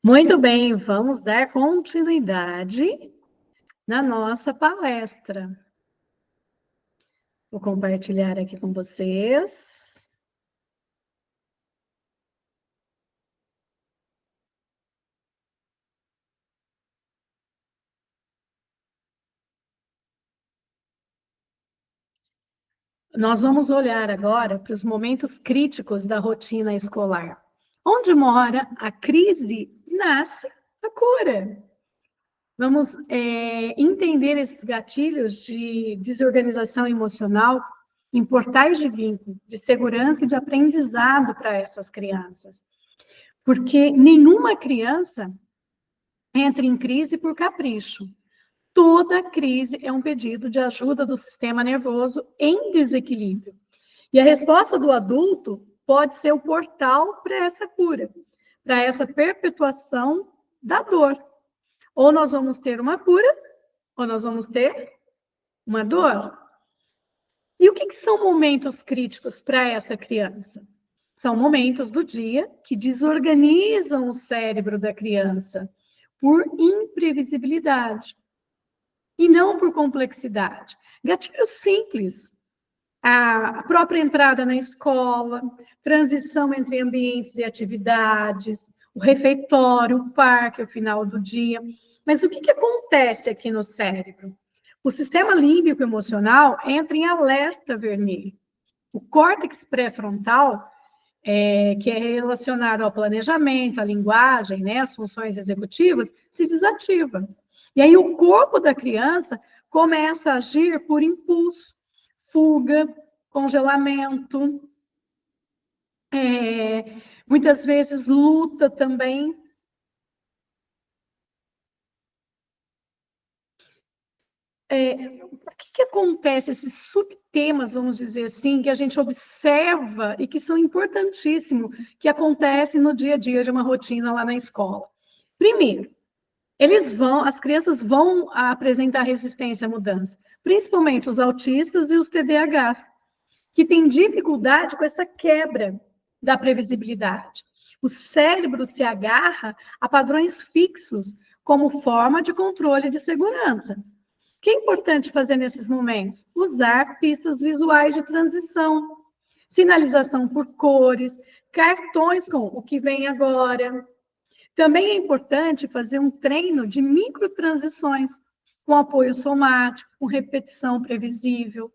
Muito bem, vamos dar continuidade na nossa palestra. Vou compartilhar aqui com vocês. Nós vamos olhar agora para os momentos críticos da rotina escolar. Onde mora a crise, nasce a cura. Vamos entender esses gatilhos de desorganização emocional em portais de vínculo, de segurança e de aprendizado para essas crianças. Porque nenhuma criança entra em crise por capricho. Toda crise é um pedido de ajuda do sistema nervoso em desequilíbrio. E a resposta do adulto pode ser o portal para essa cura, para essa perpetuação da dor. Ou nós vamos ter uma cura, ou nós vamos ter uma dor. E o que são momentos críticos para essa criança? São momentos do dia que desorganizam o cérebro da criança por imprevisibilidade e não por complexidade. Gatilhos simples, a própria entrada na escola, transição entre ambientes e atividades, o refeitório, o parque, o final do dia. Mas o que acontece aqui no cérebro? O sistema límbico emocional entra em alerta vermelho. O córtex pré-frontal, que é relacionado ao planejamento, à linguagem, né, às funções executivas, se desativa. E aí o corpo da criança começa a agir por impulso, fuga, congelamento, muitas vezes luta também. O que acontece, esses subtemas, vamos dizer assim, que a gente observa e que são importantíssimos, que acontecem no dia a dia de uma rotina lá na escola. Primeiro, as crianças vão apresentar resistência à mudança, principalmente os autistas e os TDAHs, que têm dificuldade com essa quebra da previsibilidade. O cérebro se agarra a padrões fixos como forma de controle de segurança. O que é importante fazer nesses momentos? Usar pistas visuais de transição, sinalização por cores, cartões com o que vem agora. Também é importante fazer um treino de microtransições, com apoio somático, com repetição previsível.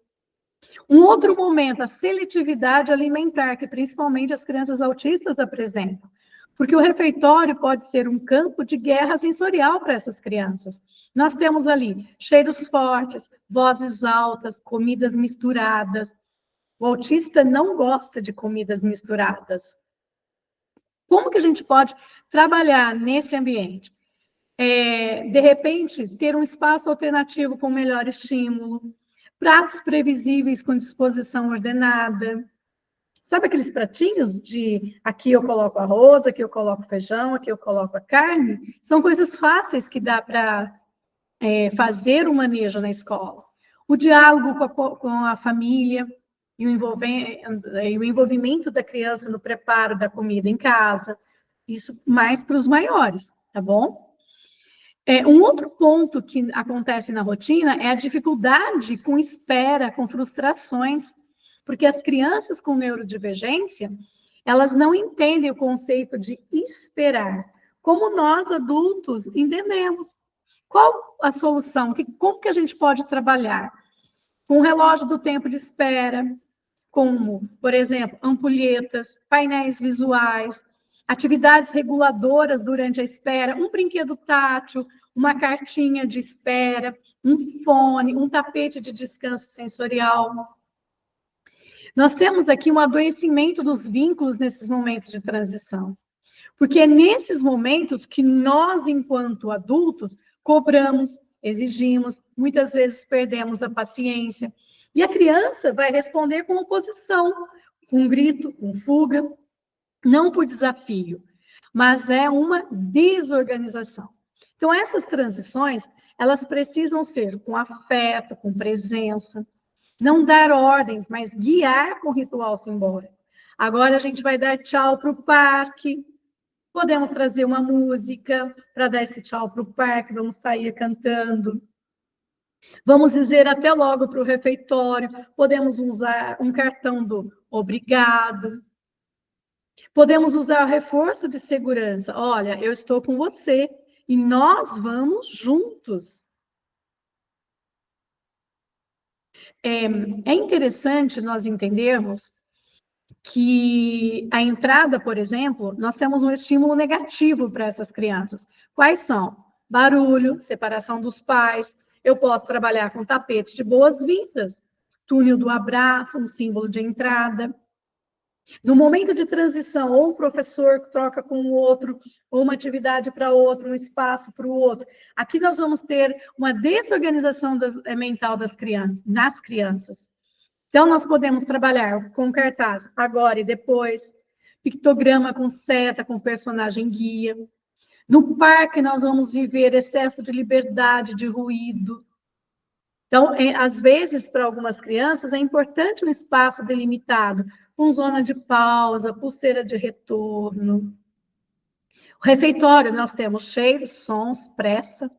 Um outro momento, a seletividade alimentar, que principalmente as crianças autistas apresentam. Porque o refeitório pode ser um campo de guerra sensorial para essas crianças. Nós temos ali cheiros fortes, vozes altas, comidas misturadas. O autista não gosta de comidas misturadas. Como que a gente pode trabalhar nesse ambiente? De repente, ter um espaço alternativo com melhor estímulo, pratos previsíveis com disposição ordenada. Sabe aqueles pratinhos de aqui eu coloco arroz, aqui eu coloco feijão, aqui eu coloco a carne? São coisas fáceis que dá para fazer o manejo na escola. O diálogo com a família e o envolvimento da criança no preparo da comida em casa. Isso mais para os maiores, tá bom? Um outro ponto que acontece na rotina é a dificuldade com espera, com frustrações, porque as crianças com neurodivergência, elas não entendem o conceito de esperar, como nós adultos entendemos. Qual a solução? Como que a gente pode trabalhar? Com o relógio do tempo de espera, como, por exemplo, ampulhetas, painéis visuais, atividades reguladoras durante a espera, um brinquedo tátil, uma cartinha de espera, um fone, um tapete de descanso sensorial. Nós temos aqui um adoecimento dos vínculos nesses momentos de transição. Porque é nesses momentos que nós, enquanto adultos, cobramos, exigimos, muitas vezes perdemos a paciência. E a criança vai responder com oposição, com grito, com fuga, não por desafio, mas é uma desorganização. Então, essas transições, elas precisam ser com afeto, com presença, não dar ordens, mas guiar com ritual simbólico. Agora a gente vai dar tchau para o parque. Podemos trazer uma música para dar esse tchau para o parque, vamos sair cantando. Vamos dizer até logo para o refeitório. Podemos usar um cartão do obrigado. Podemos usar o reforço de segurança. Olha, eu estou com você e nós vamos juntos. É interessante nós entendermos que a entrada, por exemplo, nós temos um estímulo negativo para essas crianças. Quais são? Barulho, separação dos pais. Eu posso trabalhar com tapete de boas-vindas, túnel do abraço, um símbolo de entrada. No momento de transição, ou o professor troca com o outro, ou uma atividade para outro, um espaço para o outro. Aqui nós vamos ter uma desorganização mental das crianças, nas crianças. Então, nós podemos trabalhar com cartaz agora e depois, pictograma com seta, com personagem guia. No parque, nós vamos viver excesso de liberdade, de ruído. Então, às vezes, para algumas crianças, é importante um espaço delimitado, com zona de pausa, pulseira de retorno. O refeitório, nós temos cheiros, sons, pressa.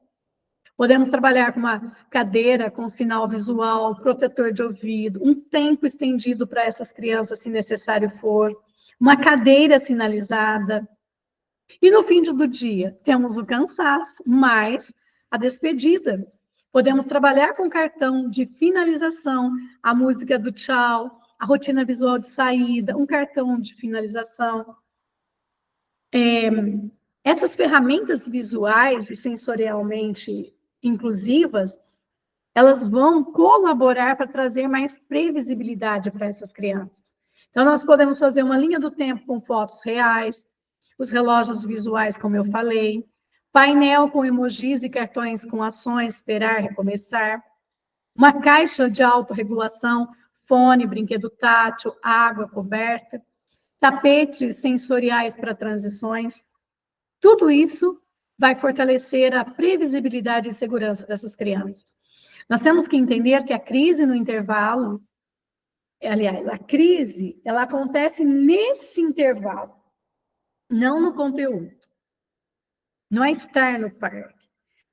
Podemos trabalhar com uma cadeira com sinal visual, protetor de ouvido, um tempo estendido para essas crianças, se necessário for, uma cadeira sinalizada. E no fim do dia, temos o cansaço, mais a despedida. Podemos trabalhar com cartão de finalização, a música do tchau, a rotina visual de saída, um cartão de finalização. Essas ferramentas visuais e sensorialmente inclusivas, elas vão colaborar para trazer mais previsibilidade para essas crianças. Então, nós podemos fazer uma linha do tempo com fotos reais, os relógios visuais, como eu falei, painel com emojis e cartões com ações, esperar, recomeçar, uma caixa de autorregulação, fone, brinquedo tátil, água, coberta, tapetes sensoriais para transições. Tudo isso vai fortalecer a previsibilidade e segurança dessas crianças. Nós temos que entender que a crise no intervalo, aliás, a crise, ela acontece nesse intervalo, não no conteúdo. Não é estar no parque,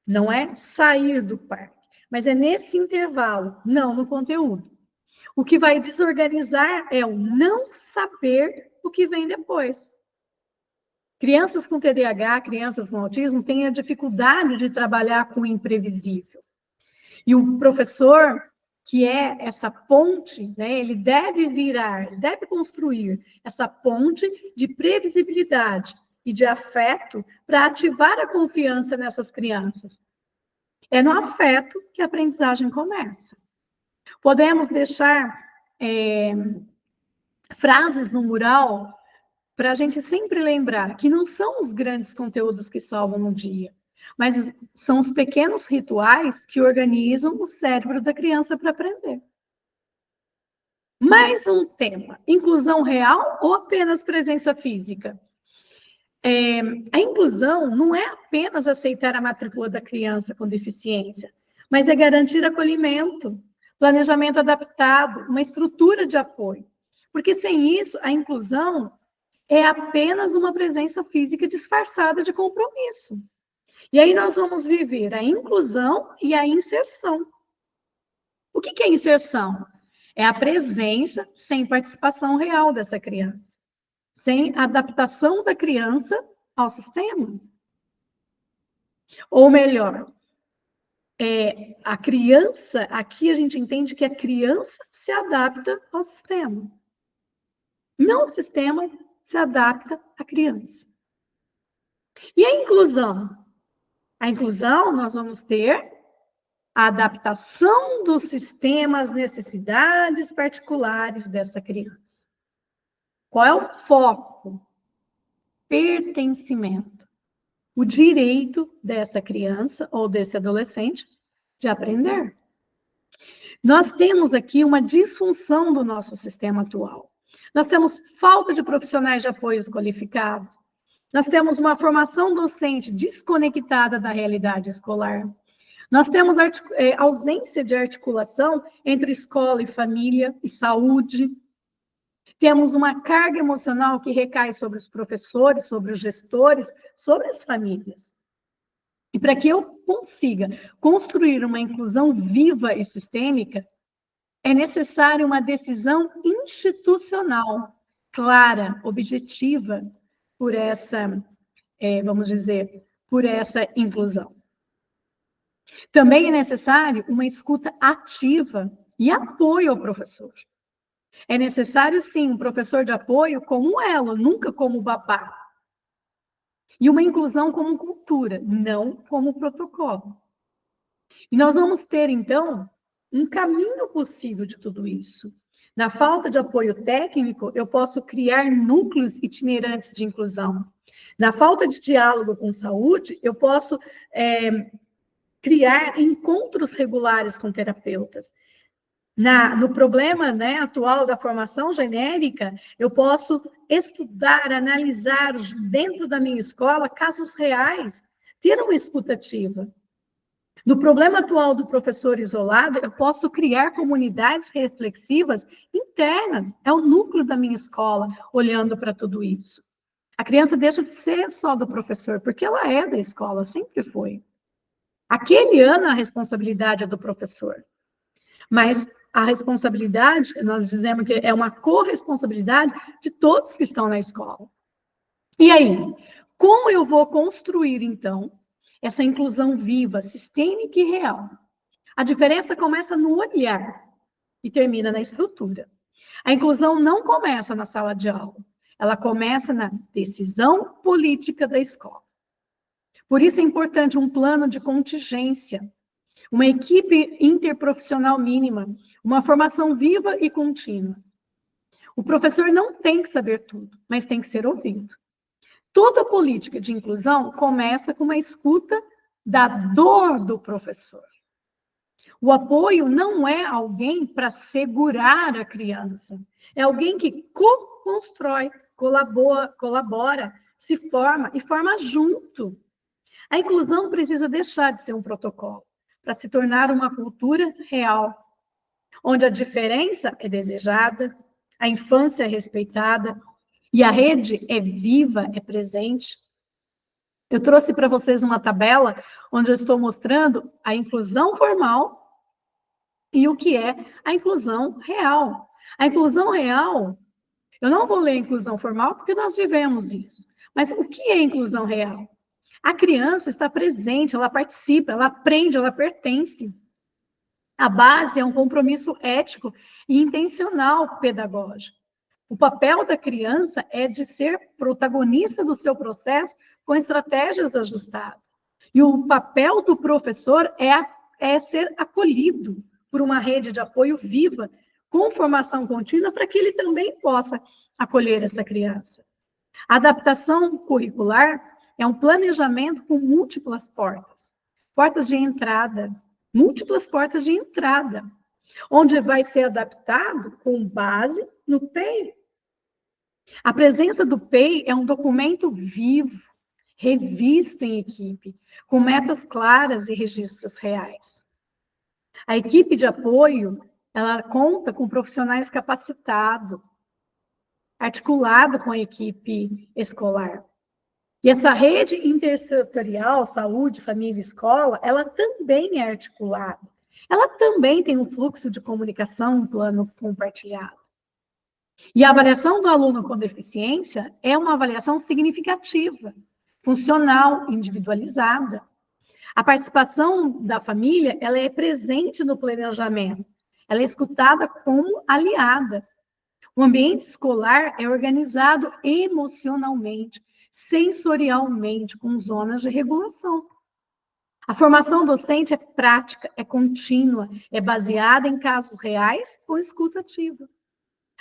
não é sair do parque, mas é nesse intervalo, não no conteúdo. O que vai desorganizar é o não saber o que vem depois. Crianças com TDAH, crianças com autismo, têm a dificuldade de trabalhar com o imprevisível. E o professor, que é essa ponte, né, ele deve deve construir essa ponte de previsibilidade e de afeto para ativar a confiança nessas crianças. É no afeto que a aprendizagem começa. Podemos deixar frases no mural para a gente sempre lembrar que não são os grandes conteúdos que salvam no dia, mas são os pequenos rituais que organizam o cérebro da criança para aprender. Mais um tema: inclusão real ou apenas presença física? A inclusão não é apenas aceitar a matrícula da criança com deficiência, mas é garantir acolhimento, planejamento adaptado, uma estrutura de apoio. Porque sem isso, a inclusão é apenas uma presença física disfarçada de compromisso. E aí nós vamos viver a inclusão e a inserção. O que é inserção? É a presença sem participação real dessa criança, sem adaptação da criança ao sistema. Ou melhor, a criança, aqui a gente entende que a criança se adapta ao sistema. Não o sistema se adapta à criança. E a inclusão? A inclusão, nós vamos ter a adaptação do sistema às necessidades particulares dessa criança. Qual é o foco? Pertencimento. O direito dessa criança ou desse adolescente de aprender. Nós temos aqui uma disfunção do nosso sistema atual. Nós temos falta de profissionais de apoios qualificados. Nós temos uma formação docente desconectada da realidade escolar. Nós temos ausência de articulação entre escola e família e saúde. Temos uma carga emocional que recai sobre os professores, sobre os gestores, sobre as famílias. E para que eu consiga construir uma inclusão viva e sistêmica, é necessária uma decisão institucional, clara, objetiva, por essa, vamos dizer, por essa inclusão. Também é necessário uma escuta ativa e apoio ao professor. É necessário, sim, um professor de apoio como elo, nunca como babá. E uma inclusão como cultura, não como protocolo. E nós vamos ter, então, um caminho possível de tudo isso. Na falta de apoio técnico, eu posso criar núcleos itinerantes de inclusão. Na falta de diálogo com saúde, eu posso criar encontros regulares com terapeutas. No problema, né, atual da formação genérica, eu posso estudar, analisar dentro da minha escola casos reais, ter uma escuta ativa. No problema atual do professor isolado, eu posso criar comunidades reflexivas internas. É o núcleo da minha escola, olhando para tudo isso. A criança deixa de ser só do professor, porque ela é da escola, sempre foi. Aquele ano, a responsabilidade é do professor. Mas a responsabilidade, nós dizemos que é uma corresponsabilidade de todos que estão na escola. E aí, como eu vou construir, então, essa inclusão viva, sistêmica e real? A diferença começa no olhar e termina na estrutura. A inclusão não começa na sala de aula, ela começa na decisão política da escola. Por isso é importante um plano de contingência, uma equipe interprofissional mínima, uma formação viva e contínua. O professor não tem que saber tudo, mas tem que ser ouvido. Toda política de inclusão começa com uma escuta da dor do professor. O apoio não é alguém para segurar a criança, é alguém que co-constrói, colabora, se forma e forma junto. A inclusão precisa deixar de ser um protocolo para se tornar uma cultura real, onde a diferença é desejada, a infância é respeitada e a rede é viva, é presente. Eu trouxe para vocês uma tabela onde eu estou mostrando a inclusão formal e o que é a inclusão real. A inclusão real, eu não vou ler a inclusão formal porque nós vivemos isso. Mas o que é inclusão real? A criança está presente, ela participa, ela aprende, ela pertence. A base é um compromisso ético e intencional pedagógico. O papel da criança é de ser protagonista do seu processo com estratégias ajustadas. E o papel do professor é ser acolhido por uma rede de apoio viva, com formação contínua, para que ele também possa acolher essa criança. A adaptação curricular é um planejamento com múltiplas portas. Portas de entrada, múltiplas portas de entrada, onde vai ser adaptado com base no PEI. A presença do PEI é um documento vivo, revisto em equipe, com metas claras e registros reais. A equipe de apoio, ela conta com profissionais capacitados, articulado com a equipe escolar. E essa rede intersetorial, saúde, família e escola, ela também é articulada. Ela também tem um fluxo de comunicação, um plano compartilhado. E a avaliação do aluno com deficiência é uma avaliação significativa, funcional, individualizada. A participação da família, ela é presente no planejamento, ela é escutada como aliada. O ambiente escolar é organizado emocionalmente, sensorialmente, com zonas de regulação. A formação docente é prática, é contínua, é baseada em casos reais com escuta ativa.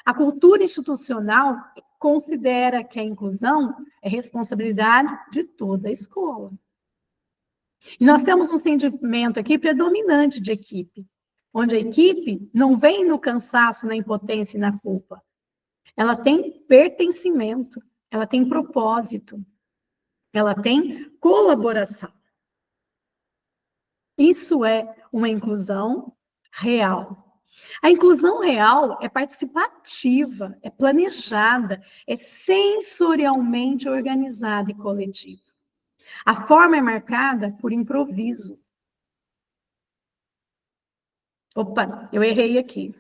A cultura institucional considera que a inclusão é responsabilidade de toda a escola. E nós temos um sentimento aqui predominante de equipe, onde a equipe não vem no cansaço, na impotência e na culpa. Ela tem pertencimento, ela tem propósito, ela tem colaboração. Isso é uma inclusão real. A inclusão real é participativa, é planejada, é sensorialmente organizada e coletiva. A forma é marcada por improviso. Opa, eu errei aqui.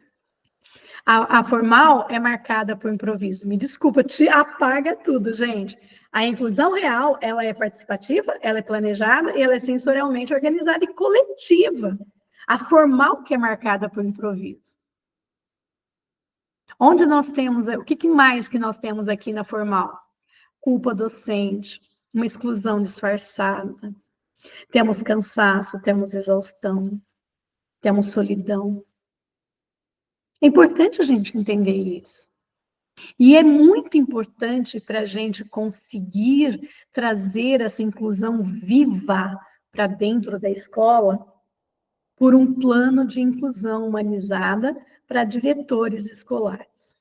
A formal é marcada por improviso. Me desculpa, te apaga tudo, gente. A inclusão real, ela é participativa, ela é planejada e ela é sensorialmente organizada e coletiva. A formal que é marcada por improviso. Onde nós temos, o que mais que nós temos aqui na formal? Culpa docente, uma exclusão disfarçada. Temos cansaço, temos exaustão, temos solidão. É importante a gente entender isso. E é muito importante para a gente conseguir trazer essa inclusão viva para dentro da escola por um plano de inclusão humanizada para diretores escolares.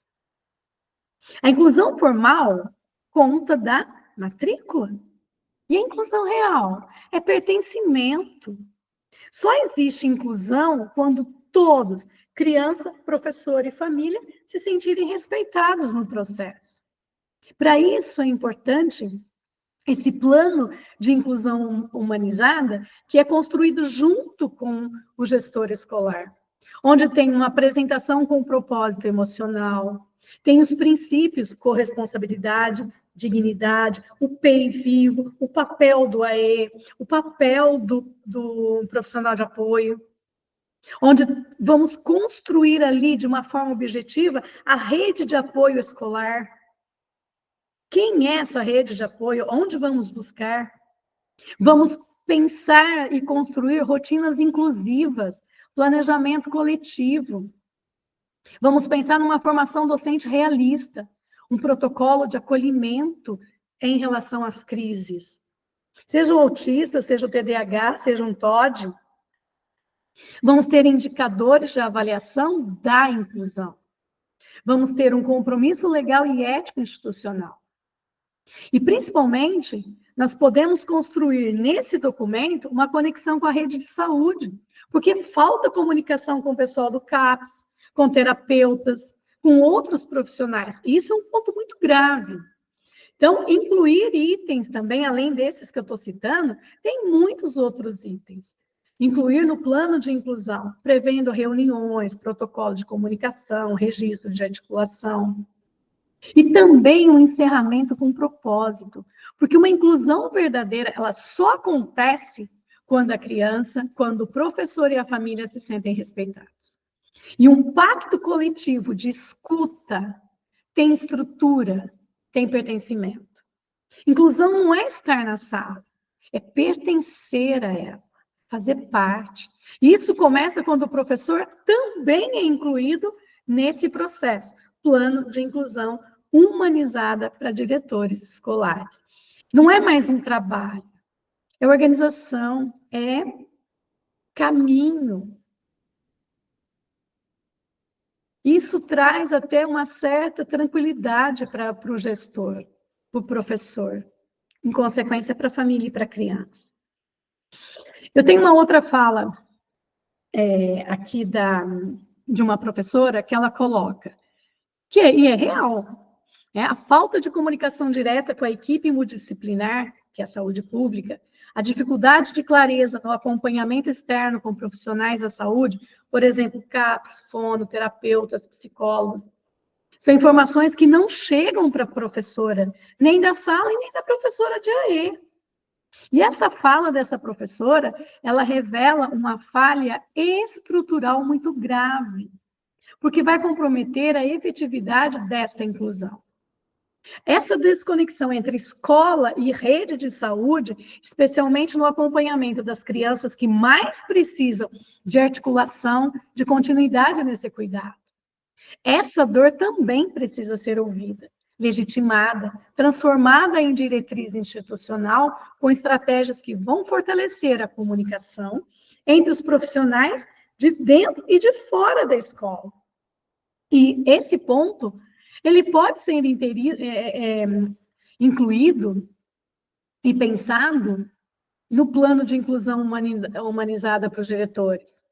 A inclusão formal conta da matrícula. E a inclusão real é pertencimento. Só existe inclusão quando todos, criança, professor e família, se sentirem respeitados no processo. Para isso é importante esse plano de inclusão humanizada, que é construído junto com o gestor escolar, onde tem uma apresentação com propósito emocional, tem os princípios, corresponsabilidade, dignidade, o PEI vivo, o papel do AE, o papel do profissional de apoio, onde vamos construir ali, de uma forma objetiva, a rede de apoio escolar. Quem é essa rede de apoio? Onde vamos buscar? Vamos pensar e construir rotinas inclusivas, planejamento coletivo. Vamos pensar numa formação docente realista, um protocolo de acolhimento em relação às crises. Seja o autista, seja o TDAH, seja um TOD. Vamos ter indicadores de avaliação da inclusão. Vamos ter um compromisso legal e ético institucional. E, principalmente, nós podemos construir nesse documento uma conexão com a rede de saúde, porque falta comunicação com o pessoal do CAPS, com terapeutas, com outros profissionais. Isso é um ponto muito grave. Então, incluir itens também, além desses que eu estou citando, tem muitos outros itens. Incluir no plano de inclusão, prevendo reuniões, protocolo de comunicação, registro de articulação. E também um encerramento com propósito, porque uma inclusão verdadeira, ela só acontece quando a criança, quando o professor e a família se sentem respeitados. E um pacto coletivo de escuta tem estrutura, tem pertencimento. Inclusão não é estar na sala, é pertencer a ela, fazer parte. Isso começa quando o professor também é incluído nesse processo, plano de inclusão humanizada para diretores escolares. Não é mais um trabalho, é organização, é caminho. Isso traz até uma certa tranquilidade para o gestor, para o professor, em consequência para a família e para a criança. Eu tenho uma outra fala aqui de uma professora que ela coloca, e é real, a falta de comunicação direta com a equipe multidisciplinar, que é a saúde pública, a dificuldade de clareza no acompanhamento externo com profissionais da saúde, por exemplo, CAPS, fono, terapeutas, psicólogos, são informações que não chegam para a professora, nem da sala e nem da professora de AE. E essa fala dessa professora, ela revela uma falha estrutural muito grave, porque vai comprometer a efetividade dessa inclusão. Essa desconexão entre escola e rede de saúde, especialmente no acompanhamento das crianças que mais precisam de articulação, de continuidade nesse cuidado. Essa dor também precisa ser ouvida, legitimada, transformada em diretriz institucional, com estratégias que vão fortalecer a comunicação entre os profissionais de dentro e de fora da escola. E esse ponto, ele pode ser incluído e pensado no plano de inclusão humanizada para os diretores.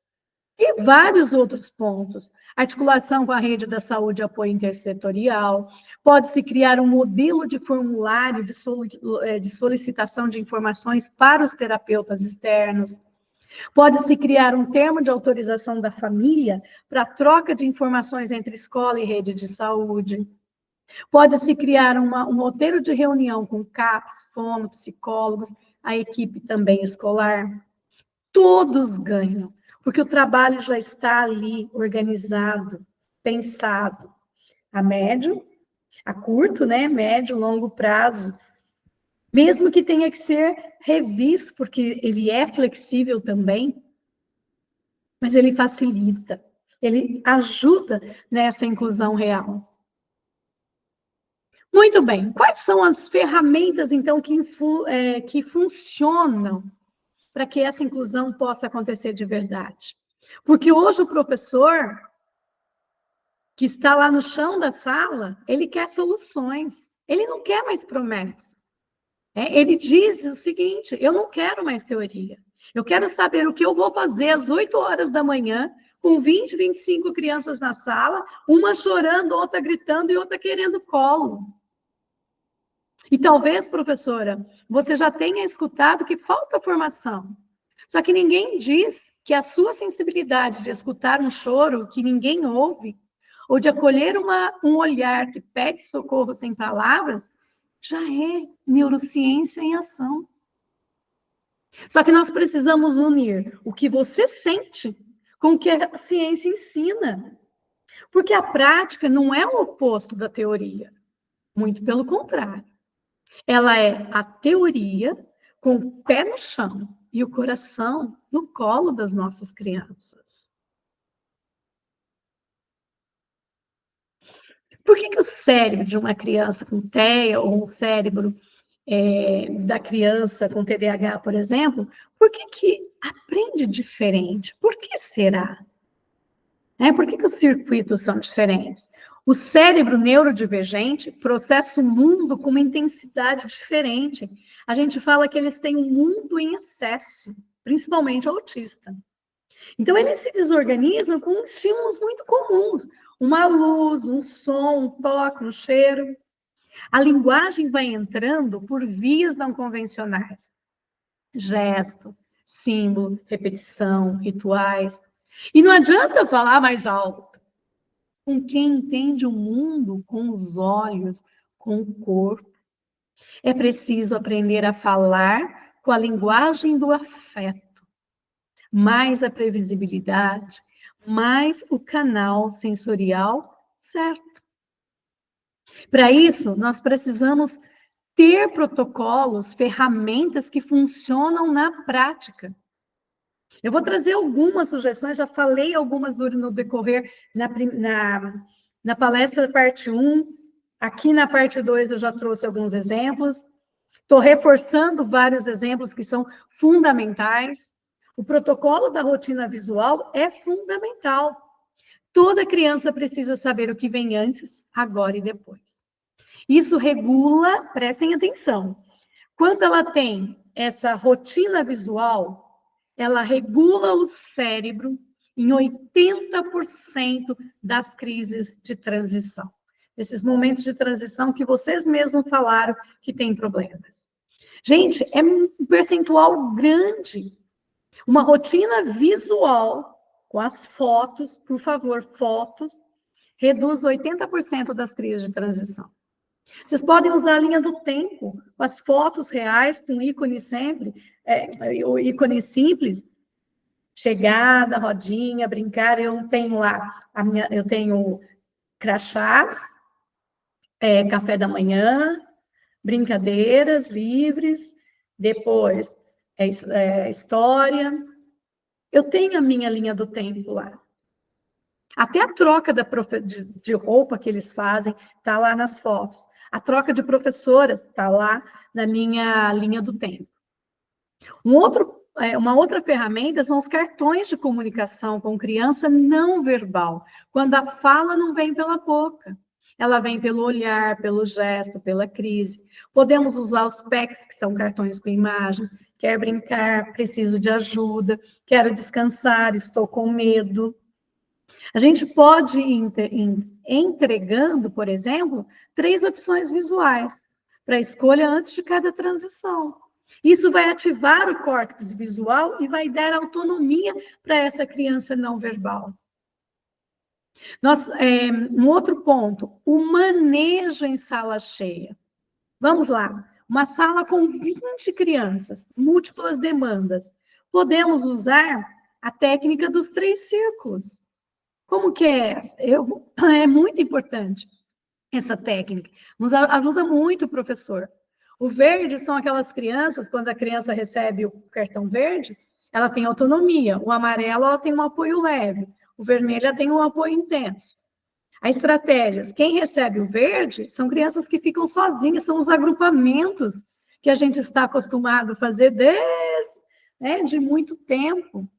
E vários outros pontos. Articulação com a rede da saúde e apoio intersetorial. Pode-se criar um modelo de formulário de solicitação de informações para os terapeutas externos. Pode-se criar um termo de autorização da família para troca de informações entre escola e rede de saúde. Pode-se criar um roteiro de reunião com CAPS, fono, psicólogos, a equipe também escolar. Todos ganham, porque o trabalho já está ali, organizado, pensado. A médio, a curto, né? Médio, longo prazo. Mesmo que tenha que ser revisto, porque ele é flexível também, mas ele facilita, ele ajuda nessa inclusão real. Muito bem, quais são as ferramentas, então, que funcionam para que essa inclusão possa acontecer de verdade? Porque hoje o professor que está lá no chão da sala, ele quer soluções, ele não quer mais promessas. Ele diz o seguinte: eu não quero mais teoria, eu quero saber o que eu vou fazer às 8 horas da manhã, com 20, 25 crianças na sala, uma chorando, outra gritando e outra querendo colo. E talvez, professora, você já tenha escutado que falta formação. Só que ninguém diz que a sua sensibilidade de escutar um choro que ninguém ouve, ou de acolher um olhar que pede socorro sem palavras, já é neurociência em ação. Só que nós precisamos unir o que você sente com o que a ciência ensina. Porque a prática não é o oposto da teoria. Muito pelo contrário. Ela é a teoria com o pé no chão e o coração no colo das nossas crianças. Por que o cérebro de uma criança com TEA ou um cérebro da criança com TDAH, por exemplo, por que aprende diferente? Por que será? Por que os circuitos são diferentes? O cérebro neurodivergente processa o mundo com uma intensidade diferente. A gente fala que eles têm um mundo em excesso, principalmente o autista. Então, eles se desorganizam com estímulos muito comuns. Uma luz, um som, um toque, um cheiro. A linguagem vai entrando por vias não convencionais. Gesto, símbolo, repetição, rituais. E não adianta falar mais alto. Com quem entende o mundo com os olhos, com o corpo. É preciso aprender a falar com a linguagem do afeto. Mais a previsibilidade, mais o canal sensorial certo. Para isso, nós precisamos ter protocolos, ferramentas que funcionam na prática. Eu vou trazer algumas sugestões, já falei algumas no decorrer, na palestra parte 1, aqui na parte 2 eu já trouxe alguns exemplos, estou reforçando vários exemplos que são fundamentais. O protocolo da rotina visual é fundamental. Toda criança precisa saber o que vem antes, agora e depois. Isso regula, prestem atenção, quando ela tem essa rotina visual, ela regula o cérebro em 80% das crises de transição. Esses momentos de transição que vocês mesmos falaram que tem problemas. Gente, é um percentual grande. Uma rotina visual com as fotos, por favor, fotos, reduz 80% das crises de transição. Vocês podem usar a linha do tempo, com as fotos reais, com ícone sempre, o ícone simples, chegada, rodinha, brincar. Eu tenho lá, eu tenho crachás, café da manhã, brincadeiras livres, depois história. Eu tenho a minha linha do tempo lá. Até a troca de roupa que eles fazem está lá nas fotos. A troca de professoras está lá na minha linha do tempo. Uma outra ferramenta são os cartões de comunicação com criança não verbal, quando a fala não vem pela boca. Ela vem pelo olhar, pelo gesto, pela crise. Podemos usar os PECs, que são cartões com imagem. Quer brincar, preciso de ajuda, quero descansar, estou com medo. A gente pode ir entregando, por exemplo, 3 opções visuais para escolha antes de cada transição. Isso vai ativar o córtex visual e vai dar autonomia para essa criança não verbal. Um outro ponto, o manejo em sala cheia. Vamos lá, uma sala com 20 crianças, múltiplas demandas. Podemos usar a técnica dos 3 círculos. Como que é essa? É muito importante essa técnica. Nos ajuda muito o professor. O verde são aquelas crianças, quando a criança recebe o cartão verde, ela tem autonomia. O amarelo, ela tem um apoio leve. O vermelho, ela tem um apoio intenso. As estratégias, quem recebe o verde são crianças que ficam sozinhas, são os agrupamentos que a gente está acostumado a fazer de muito tempo.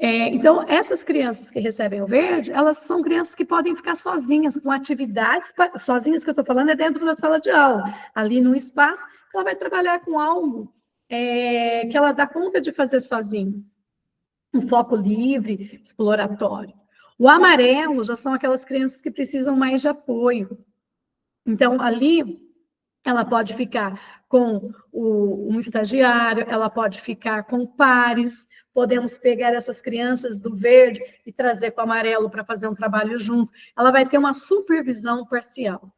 Então, essas crianças que recebem o verde, elas são crianças que podem ficar sozinhas, com atividades, sozinhas que eu estou falando é dentro da sala de aula, ali no espaço, ela vai trabalhar com algo que ela dá conta de fazer sozinha. Um foco livre, exploratório. O amarelo já são aquelas crianças que precisam mais de apoio. Então, ali, ela pode ficar com um estagiário, ela pode ficar com pares, podemos pegar essas crianças do verde e trazer com o amarelo para fazer um trabalho junto. Ela vai ter uma supervisão parcial.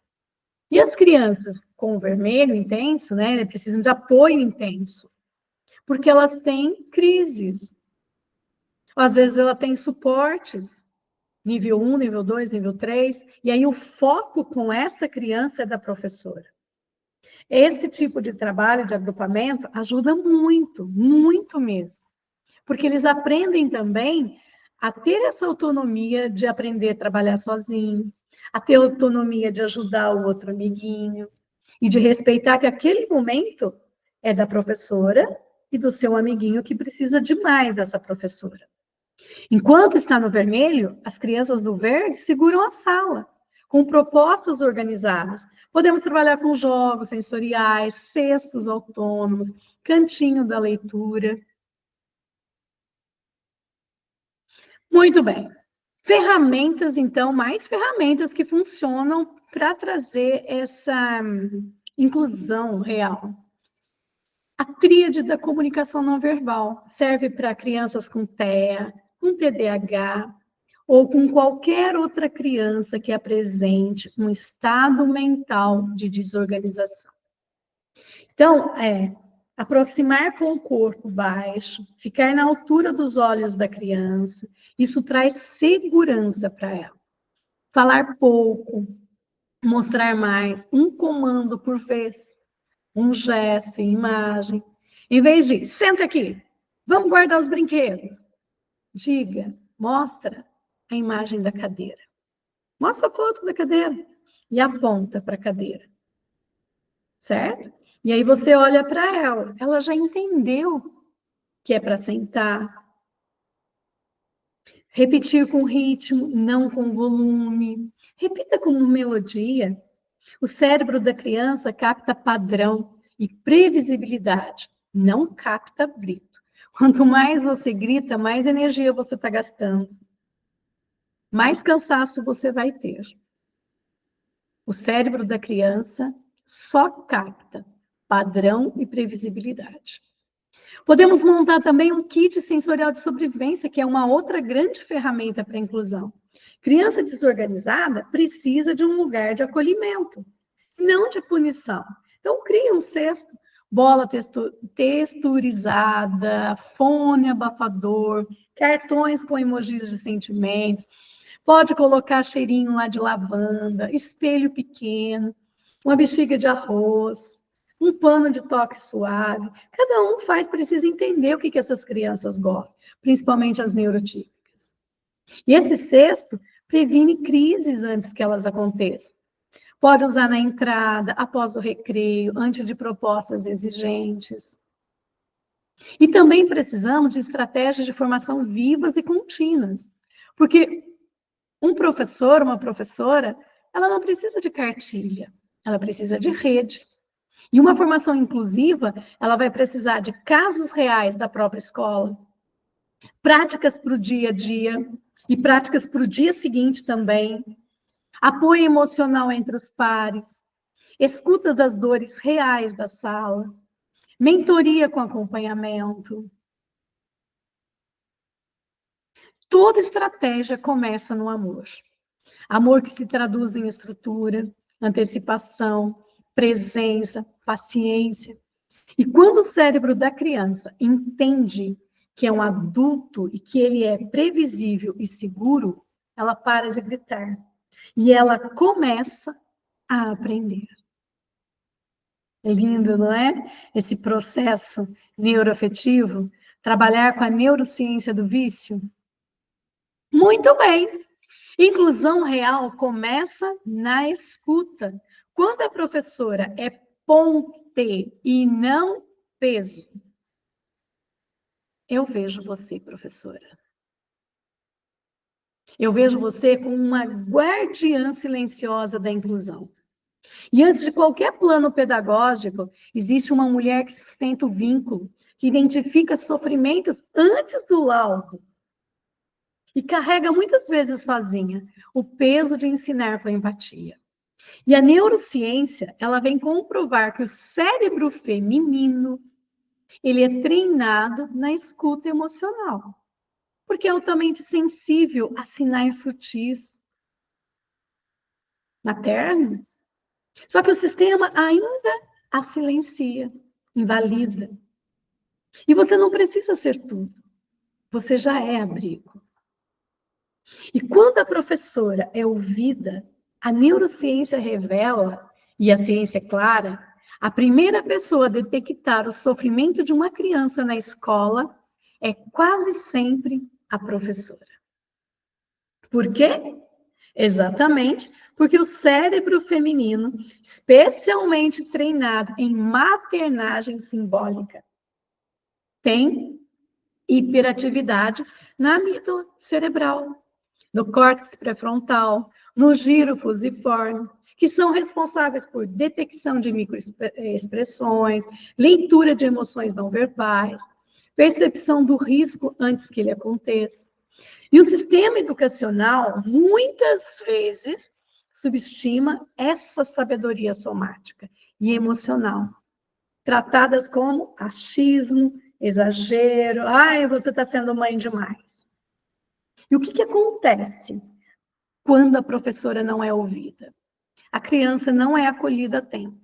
E as crianças com o vermelho intenso, né, precisam de apoio intenso, porque elas têm crises. Às vezes ela tem suportes, nível 1, nível 2, nível 3, e aí o foco com essa criança é da professora. Esse tipo de trabalho de agrupamento ajuda muito, muito mesmo. Porque eles aprendem também a ter essa autonomia de aprender a trabalhar sozinho, a ter autonomia de ajudar o outro amiguinho, e de respeitar que aquele momento é da professora e do seu amiguinho que precisa demais dessa professora. Enquanto está no vermelho, as crianças do verde seguram a sala, com propostas organizadas. Podemos trabalhar com jogos sensoriais, cestos autônomos, cantinho da leitura. Muito bem. Ferramentas, então, mais ferramentas que funcionam para trazer essa inclusão real. A tríade da comunicação não verbal serve para crianças com TEA, com TDAH, ou com qualquer outra criança que apresente um estado mental de desorganização. Então, aproximar com o corpo baixo, ficar na altura dos olhos da criança, isso traz segurança para ela. Falar pouco, mostrar mais, um comando por vez, um gesto, imagem. Em vez de, senta aqui, vamos guardar os brinquedos. Diga, mostra a imagem da cadeira. Mostra a foto da cadeira e aponta para a cadeira. Certo? E aí você olha para ela. Ela já entendeu que é para sentar. Repetir com ritmo, não com volume. Repita como melodia. O cérebro da criança capta padrão e previsibilidade, não capta grito. Quanto mais você grita, mais energia você está gastando. Mais cansaço você vai ter. O cérebro da criança só capta padrão e previsibilidade. Podemos montar também um kit sensorial de sobrevivência, que é uma outra grande ferramenta para a inclusão. Criança desorganizada precisa de um lugar de acolhimento, não de punição. Então, crie um cesto, bola texturizada, fone abafador, cartões com emojis de sentimentos, pode colocar cheirinho lá de lavanda, espelho pequeno, uma bexiga de arroz, um pano de toque suave. Cada um precisa entender o que essas crianças gostam, principalmente as neurotípicas. E esse cesto previne crises antes que elas aconteçam. Pode usar na entrada, após o recreio, antes de propostas exigentes. E também precisamos de estratégias de formação vivas e contínuas, porque Um professor, uma professora, ela não precisa de cartilha, ela precisa de rede. E uma formação inclusiva, ela vai precisar de casos reais da própria escola, práticas para o dia a dia e práticas para o dia seguinte também, apoio emocional entre os pares, escuta das dores reais da sala, mentoria com acompanhamento. Toda estratégia começa no amor. Amor que se traduz em estrutura, antecipação, presença, paciência. E quando o cérebro da criança entende que é um adulto e que ele é previsível e seguro, ela para de gritar. E ela começa a aprender. É lindo, não é? Esse processo neuroafetivo, trabalhar com a neurociência do vício. Muito bem. Inclusão real começa na escuta. Quando a professora é ponte e não peso, eu vejo você, professora. Eu vejo você como uma guardiã silenciosa da inclusão. E antes de qualquer plano pedagógico, existe uma mulher que sustenta o vínculo, que identifica sofrimentos antes do laudo e carrega muitas vezes sozinha o peso de ensinar com empatia. E a neurociência, ela vem comprovar que o cérebro feminino, ele é treinado na escuta emocional, porque é altamente sensível a sinais sutis materno. Só que o sistema ainda a silencia, invalida. E você não precisa ser tudo. Você já é abrigo. E quando a professora é ouvida, a neurociência revela, e a ciência é clara, a primeira pessoa a detectar o sofrimento de uma criança na escola é quase sempre a professora. Por quê? Exatamente porque o cérebro feminino, especialmente treinado em maternagem simbólica, tem hiperatividade na amígdala cerebral, no córtex pré-frontal, no giro fusiforme, que são responsáveis por detecção de microexpressões, leitura de emoções não verbais, percepção do risco antes que ele aconteça. E o sistema educacional, muitas vezes, subestima essa sabedoria somática e emocional, tratadas como achismo, exagero, ai, você está sendo mãe demais. E o que acontece quando a professora não é ouvida? A criança não é acolhida a tempo.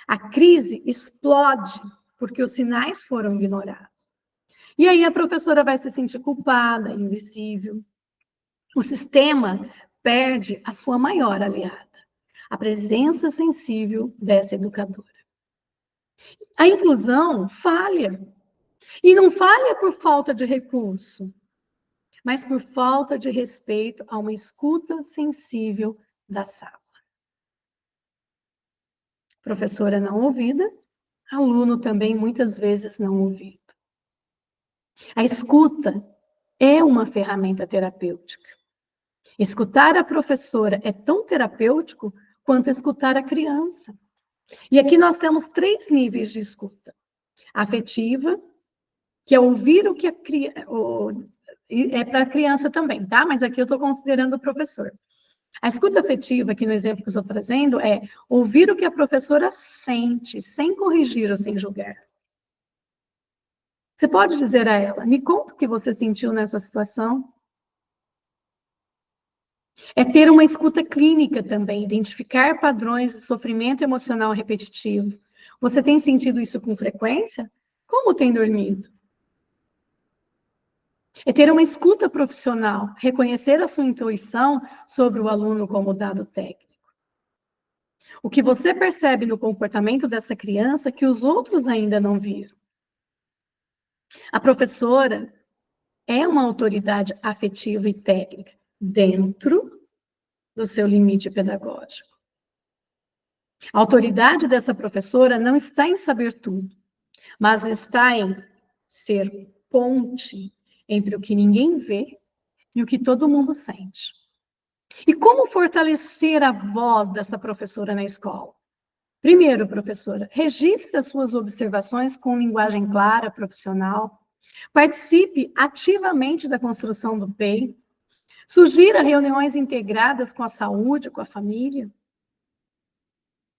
A crise explode porque os sinais foram ignorados. E aí a professora vai se sentir culpada, invisível. O sistema perde a sua maior aliada, a presença sensível dessa educadora. A inclusão falha. E não falha por falta de recurso, mas por falta de respeito a uma escuta sensível da sala. Professora não ouvida, aluno também muitas vezes não ouvido. A escuta é uma ferramenta terapêutica. Escutar a professora é tão terapêutico quanto escutar a criança. E aqui nós temos 3 níveis de escuta. Afetiva, que é ouvir o que a criança... É para a criança também, tá? Mas aqui eu estou considerando o professor. A escuta afetiva, aqui no exemplo que eu estou trazendo, é ouvir o que a professora sente, sem corrigir ou sem julgar. Você pode dizer a ela, me conta o que você sentiu nessa situação. É ter uma escuta clínica também, identificar padrões de sofrimento emocional repetitivo. Você tem sentido isso com frequência? Como tem dormido? É ter uma escuta profissional, reconhecer a sua intuição sobre o aluno como dado técnico. O que você percebe no comportamento dessa criança que os outros ainda não viram. A professora é uma autoridade afetiva e técnica dentro do seu limite pedagógico. A autoridade dessa professora não está em saber tudo, mas está em ser ponte entre o que ninguém vê e o que todo mundo sente. E como fortalecer a voz dessa professora na escola? Primeiro, professora, registre as suas observações com linguagem clara, profissional. Participe ativamente da construção do PEI. Sugira reuniões integradas com a saúde, com a família.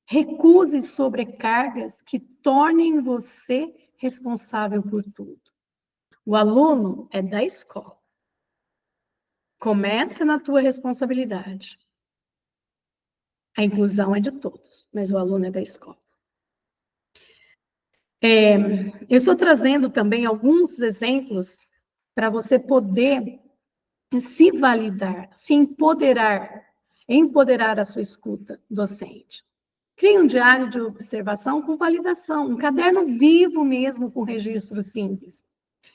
Recuse sobrecargas que tornem você responsável por tudo. O aluno é da escola. Comece na tua responsabilidade. A inclusão é de todos, mas o aluno é da escola. Eu estou trazendo também alguns exemplos para você poder se validar, se empoderar a sua escuta docente. Crie um diário de observação com validação, um caderno vivo mesmo com registro simples.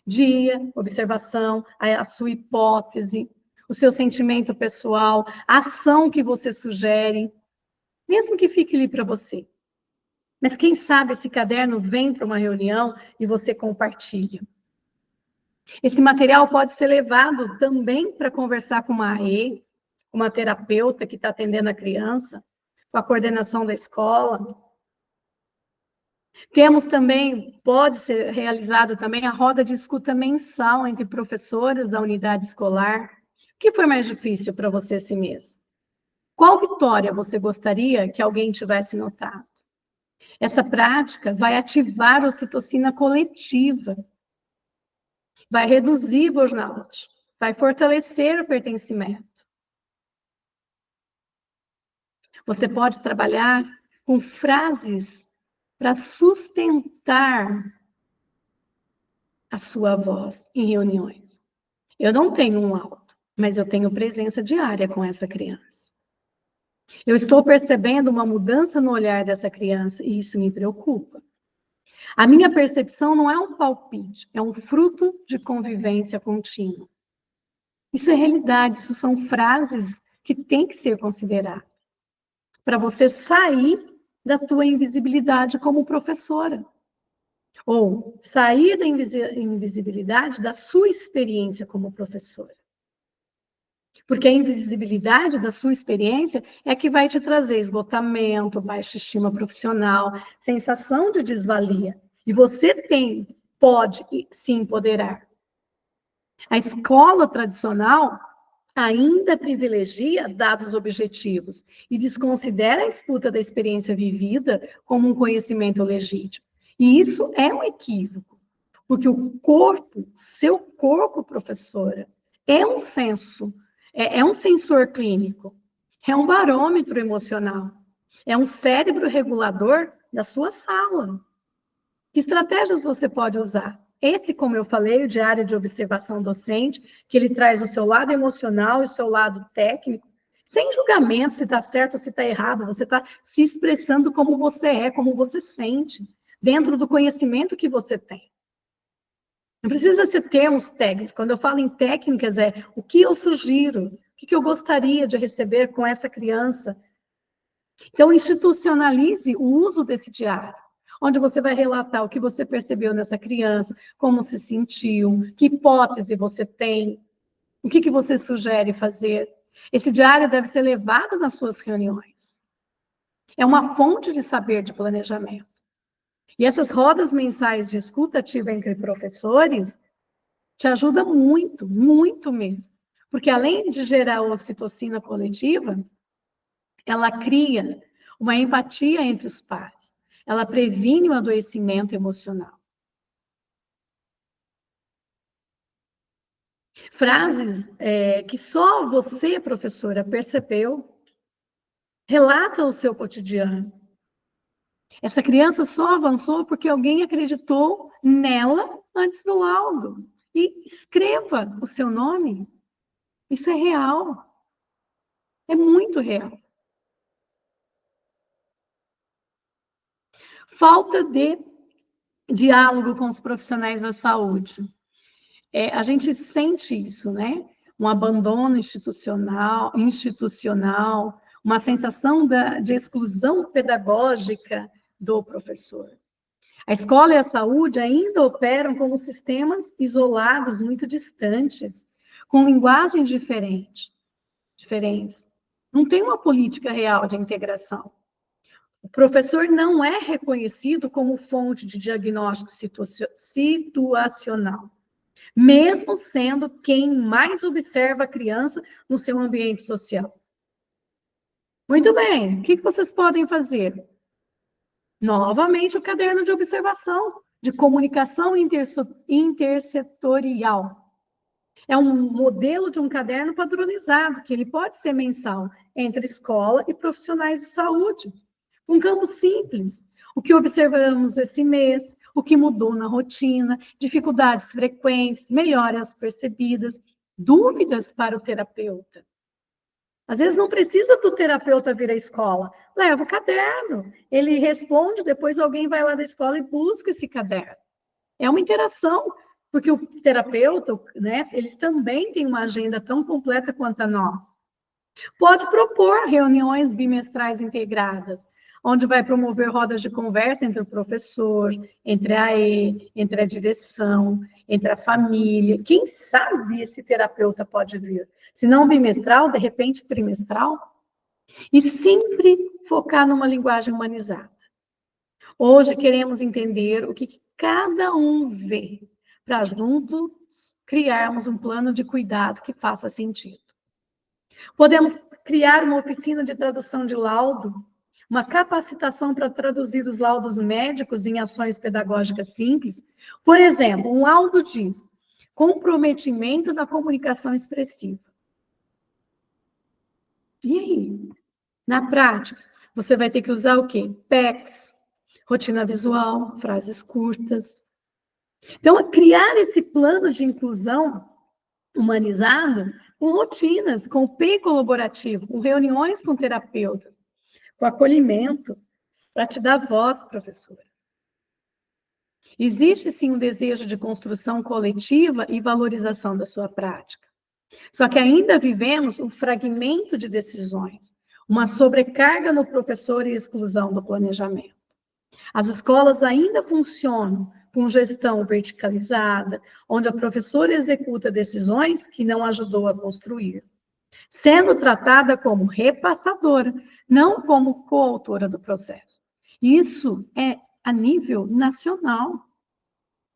Dia, observação, a sua hipótese, o seu sentimento pessoal, a ação que você sugere, mesmo que fique ali para você. Mas quem sabe esse caderno vem para uma reunião e você compartilha. Esse material pode ser levado também para conversar com uma AE, uma terapeuta que está atendendo a criança, com a coordenação da escola. Temos também, pode ser realizado também a roda de escuta mensal entre professores da unidade escolar. O que foi mais difícil para você esse mês? Qual vitória você gostaria que alguém tivesse notado? Essa prática vai ativar a ocitocina coletiva, vai reduzir burnout, vai fortalecer o pertencimento. Você pode trabalhar com frases para sustentar a sua voz em reuniões. Eu não tenho um laudo, mas eu tenho presença diária com essa criança. Eu estou percebendo uma mudança no olhar dessa criança e isso me preocupa. A minha percepção não é um palpite, é um fruto de convivência contínua. Isso é realidade, isso são frases que têm que ser consideradas para você sair da tua invisibilidade como professora. Ou sair da invisibilidade da sua experiência como professora. Porque a invisibilidade da sua experiência é que vai te trazer esgotamento, baixa estima profissional, sensação de desvalia. E você pode se empoderar. A escola tradicional ainda privilegia dados objetivos e desconsidera a escuta da experiência vivida como um conhecimento legítimo. E isso é um equívoco, porque o corpo, seu corpo, professora, é um senso, é um sensor clínico, é um barômetro emocional, é um cérebro regulador da sua sala. Que estratégias você pode usar? Esse, como eu falei, o diário de observação docente, que ele traz o seu lado emocional e o seu lado técnico, sem julgamento se está certo ou se está errado, você está se expressando como você é, como você sente, dentro do conhecimento que você tem. Não precisa ser termos técnicos. Quando eu falo em técnicas, é o que eu sugiro, o que eu gostaria de receber com essa criança. Então, institucionalize o uso desse diário, onde você vai relatar o que você percebeu nessa criança, como se sentiu, que hipótese você tem, o que você sugere fazer. Esse diário deve ser levado nas suas reuniões. É uma fonte de saber de planejamento. E essas rodas mensais de escuta ativa entre professores te ajuda muito, muito mesmo. Porque além de gerar ocitocina coletiva, ela cria uma empatia entre os pares. Ela previne o adoecimento emocional. Frases que só você, professora, percebeu. Relata o seu cotidiano. Essa criança só avançou porque alguém acreditou nela antes do laudo. E escreva o seu nome. Isso é real. É muito real. Falta de diálogo com os profissionais da saúde. A gente sente isso, né? Um abandono institucional, uma sensação de exclusão pedagógica do professor. A escola e a saúde ainda operam como sistemas isolados, muito distantes, com linguagens diferentes. Não tem uma política real de integração. O professor não é reconhecido como fonte de diagnóstico situacional, mesmo sendo quem mais observa a criança no seu ambiente social. Muito bem, o que vocês podem fazer? Novamente, o caderno de observação, de comunicação intersetorial. É um modelo de um caderno padronizado, que ele pode ser mensal entre escola e profissionais de saúde. Um campo simples, o que observamos esse mês, o que mudou na rotina, dificuldades frequentes, melhoras percebidas, dúvidas para o terapeuta. Às vezes não precisa do terapeuta vir à escola, leva o caderno, ele responde, depois alguém vai lá da escola e busca esse caderno. É uma interação, porque o terapeuta, né, eles também têm uma agenda tão completa quanto a nós. Pode propor reuniões bimestrais integradas, onde vai promover rodas de conversa entre o professor, entre a entre a direção, entre a família. Quem sabe esse terapeuta pode vir? Se não bimestral, de repente trimestral. E sempre focar numa linguagem humanizada. Hoje queremos entender o que cada um vê, para juntos criarmos um plano de cuidado que faça sentido. Podemos criar uma oficina de tradução de laudo, uma capacitação para traduzir os laudos médicos em ações pedagógicas simples. Por exemplo, um laudo diz: comprometimento da comunicação expressiva. E aí? Na prática, você vai ter que usar o quê? PECs, rotina visual, frases curtas. Então, criar esse plano de inclusão humanizado com rotinas, com o PEI colaborativo, com reuniões com terapeutas, com acolhimento, para te dar voz, professora. Existe, sim, um desejo de construção coletiva e valorização da sua prática. Só que ainda vivemos um fragmento de decisões, uma sobrecarga no professor e exclusão do planejamento. As escolas ainda funcionam com gestão verticalizada, onde a professora executa decisões que não ajudou a construir, sendo tratada como repassadora, não como coautora do processo. Isso é a nível nacional.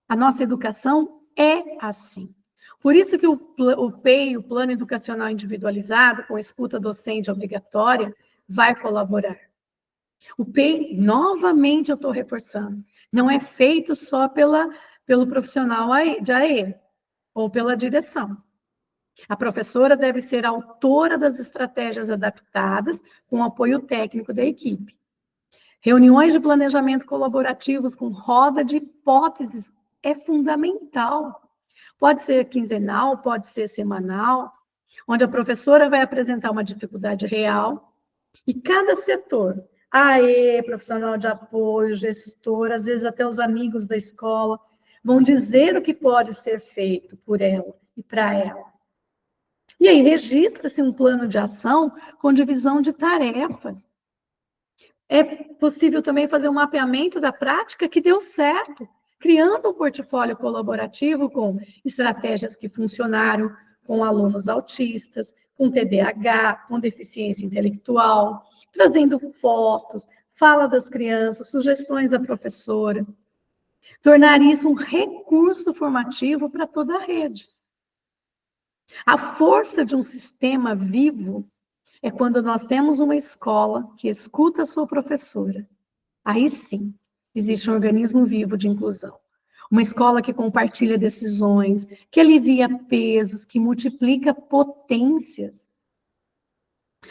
A nossa educação é assim. Por isso que o PEI, o Plano Educacional Individualizado, com escuta docente obrigatória, vai colaborar. O PEI, novamente eu estou reforçando, não é feito só pelo profissional de AE ou pela direção. A professora deve ser autora das estratégias adaptadas com apoio técnico da equipe. Reuniões de planejamento colaborativos com roda de hipóteses é fundamental. Pode ser quinzenal, pode ser semanal, onde a professora vai apresentar uma dificuldade real e cada setor, AE, profissional de apoio, gestor, às vezes até os amigos da escola, vão dizer o que pode ser feito por ela e para ela. E aí registra-se um plano de ação com divisão de tarefas. É possível também fazer um mapeamento da prática que deu certo, criando um portfólio colaborativo com estratégias que funcionaram com alunos autistas, com TDAH, com deficiência intelectual, trazendo fotos, fala das crianças, sugestões da professora. Tornar isso um recurso formativo para toda a rede. A força de um sistema vivo é quando nós temos uma escola que escuta a sua professora. Aí sim, existe um organismo vivo de inclusão. Uma escola que compartilha decisões, que alivia pesos, que multiplica potências.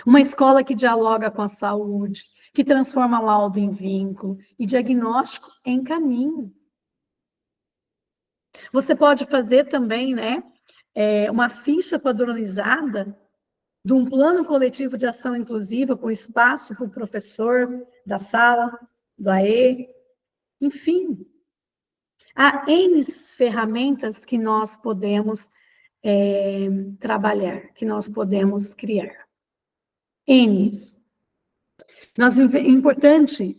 Uma escola que dialoga com a saúde, que transforma laudo em vínculo e diagnóstico em caminho. Você pode fazer também, né, uma ficha padronizada de um plano coletivo de ação inclusiva com espaço para o professor da sala, do AE, enfim. Há N ferramentas que nós podemos trabalhar, que nós podemos criar. N. É importante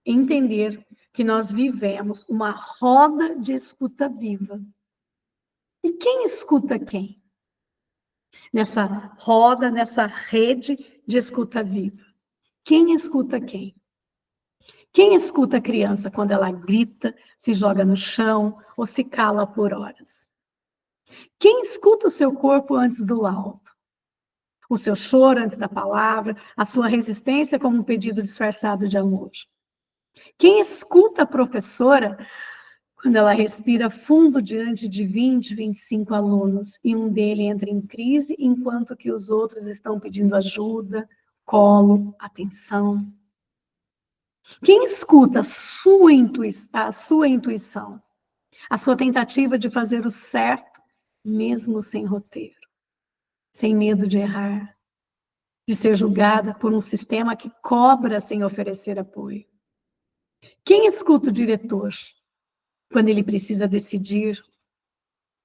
entender que nós vivemos uma roda de escuta viva. E quem escuta quem? nessa roda, nessa rede de escuta viva. Quem escuta quem? Quem escuta a criança quando ela grita, se joga no chão ou se cala por horas? Quem escuta o seu corpo antes do laudo? O seu choro antes da palavra, a sua resistência como um pedido disfarçado de amor? Quem escuta a professora quando ela respira fundo diante de 20, 25 alunos e um deles entra em crise enquanto que os outros estão pedindo ajuda, colo, atenção? Quem escuta a sua intuição, a sua tentativa de fazer o certo, mesmo sem roteiro, sem medo de errar, de ser julgada por um sistema que cobra sem oferecer apoio? Quem escuta o diretor quando ele precisa decidir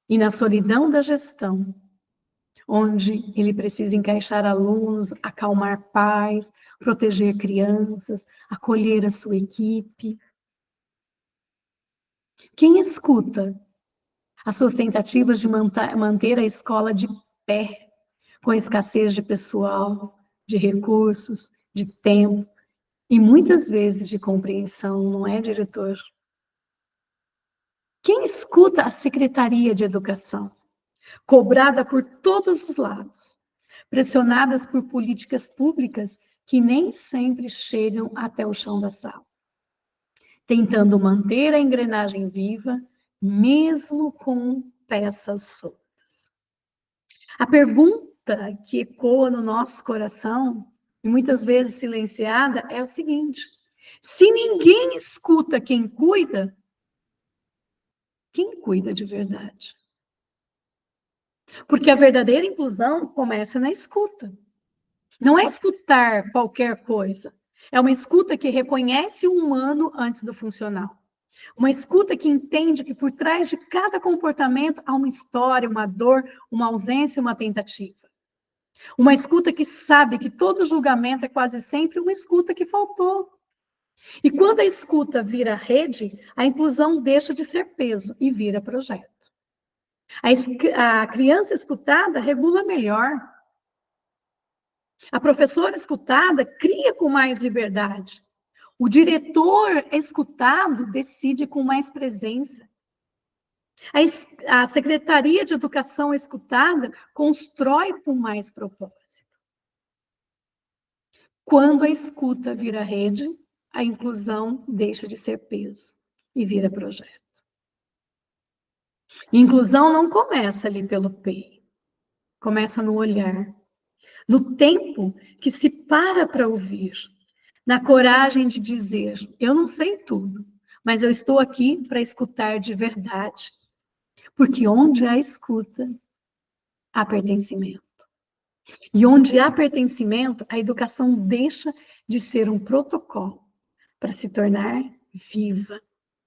e na solidão da gestão, onde ele precisa encaixar alunos, acalmar pais, proteger crianças, acolher a sua equipe? Quem escuta as suas tentativas de manter a escola de pé, com escassez de pessoal, de recursos, de tempo e muitas vezes de compreensão, não é, diretor? Quem escuta a Secretaria de Educação, cobrada por todos os lados, pressionadas por políticas públicas que nem sempre chegam até o chão da sala, tentando manter a engrenagem viva, mesmo com peças soltas? A pergunta que ecoa no nosso coração, e muitas vezes silenciada, é o seguinte: se ninguém escuta quem cuida de verdade? Porque a verdadeira inclusão começa na escuta. Não é escutar qualquer coisa. É uma escuta que reconhece o humano antes do funcional. Uma escuta que entende que por trás de cada comportamento há uma história, uma dor, uma ausência, uma tentativa. Uma escuta que sabe que todo julgamento é quase sempre uma escuta que faltou. E quando a escuta vira rede, a inclusão deixa de ser peso e vira projeto. A criança escutada regula melhor. A professora escutada cria com mais liberdade. O diretor escutado decide com mais presença. A Secretaria de Educação escutada constrói com mais propósito. Quando a escuta vira rede, a inclusão deixa de ser peso e vira projeto. Inclusão não começa ali pelo PEI, começa no olhar, no tempo que se para ouvir, na coragem de dizer: eu não sei tudo, mas eu estou aqui para escutar de verdade. Porque onde há escuta, há pertencimento. E onde há pertencimento, a educação deixa de ser um protocolo para se tornar viva,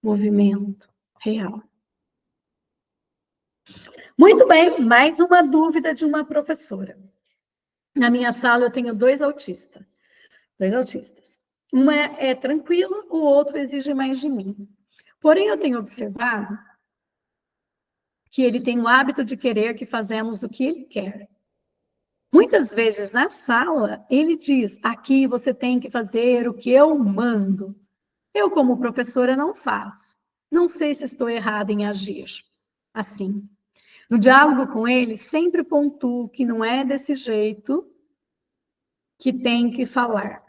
movimento real. Muito bem, mais uma dúvida de uma professora. Na minha sala eu tenho dois autistas. Um é tranquilo, o outro exige mais de mim. Porém, eu tenho observado que ele tem o hábito de querer que fazemos o que ele quer. Muitas vezes na sala, ele diz: aqui você tem que fazer o que eu mando. Eu, como professora, não faço. Não sei se estou errada em agir assim. No diálogo com ele, sempre pontuo que não é desse jeito que tem que falar.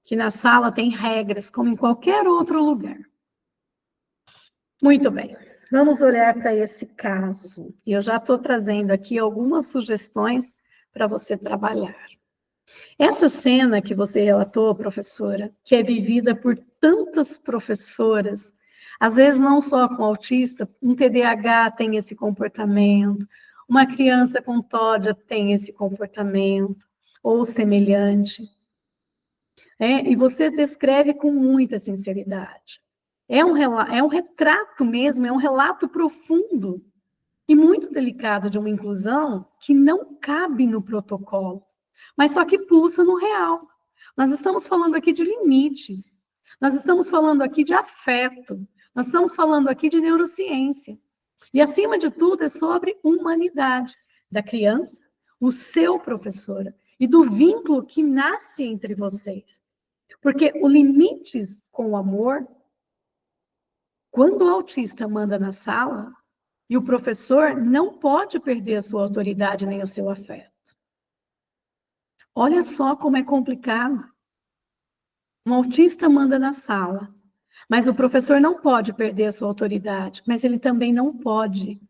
Que na sala tem regras, como em qualquer outro lugar. Muito bem, vamos olhar para esse caso. Eu já estou trazendo aqui algumas sugestões para você trabalhar. Essa cena que você relatou, professora, que é vivida por tantas professoras, às vezes não só com autista, um TDAH tem esse comportamento, uma criança com TOD tem esse comportamento, ou semelhante. E você descreve com muita sinceridade. É um retrato mesmo, é um relato profundo e muito delicado de uma inclusão que não cabe no protocolo, mas só que pulsa no real. Nós estamos falando aqui de limites, nós estamos falando aqui de afeto, nós estamos falando aqui de neurociência. E, acima de tudo, é sobre humanidade da criança, o seu professor e do vínculo que nasce entre vocês. Porque o limites com o amor, quando o autista manda na sala, e o professor não pode perder a sua autoridade nem o seu afeto. Olha só como é complicado. Um autista manda na sala, mas o professor não pode perder a sua autoridade, mas ele também não pode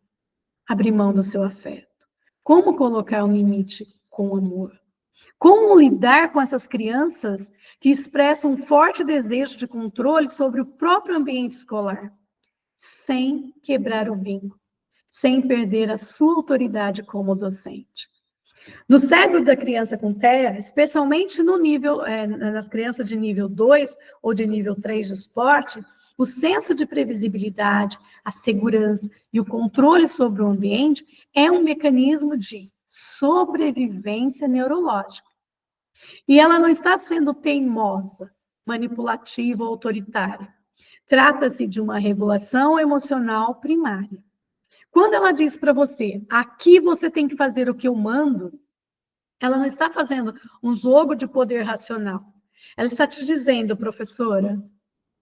abrir mão do seu afeto. Como colocar um limite com amor? Como lidar com essas crianças que expressam um forte desejo de controle sobre o próprio ambiente escolar, sem quebrar o vínculo, sem perder a sua autoridade como docente? No cérebro da criança com TEA, especialmente no nível, nas crianças de nível 2 ou de nível 3 de esporte, o senso de previsibilidade, a segurança e o controle sobre o ambiente é um mecanismo de sobrevivência neurológica. E ela não está sendo teimosa, manipulativa ou autoritária. Trata-se de uma regulação emocional primária. Quando ela diz para você, aqui você tem que fazer o que eu mando, ela não está fazendo um jogo de poder racional. Ela está te dizendo, professora,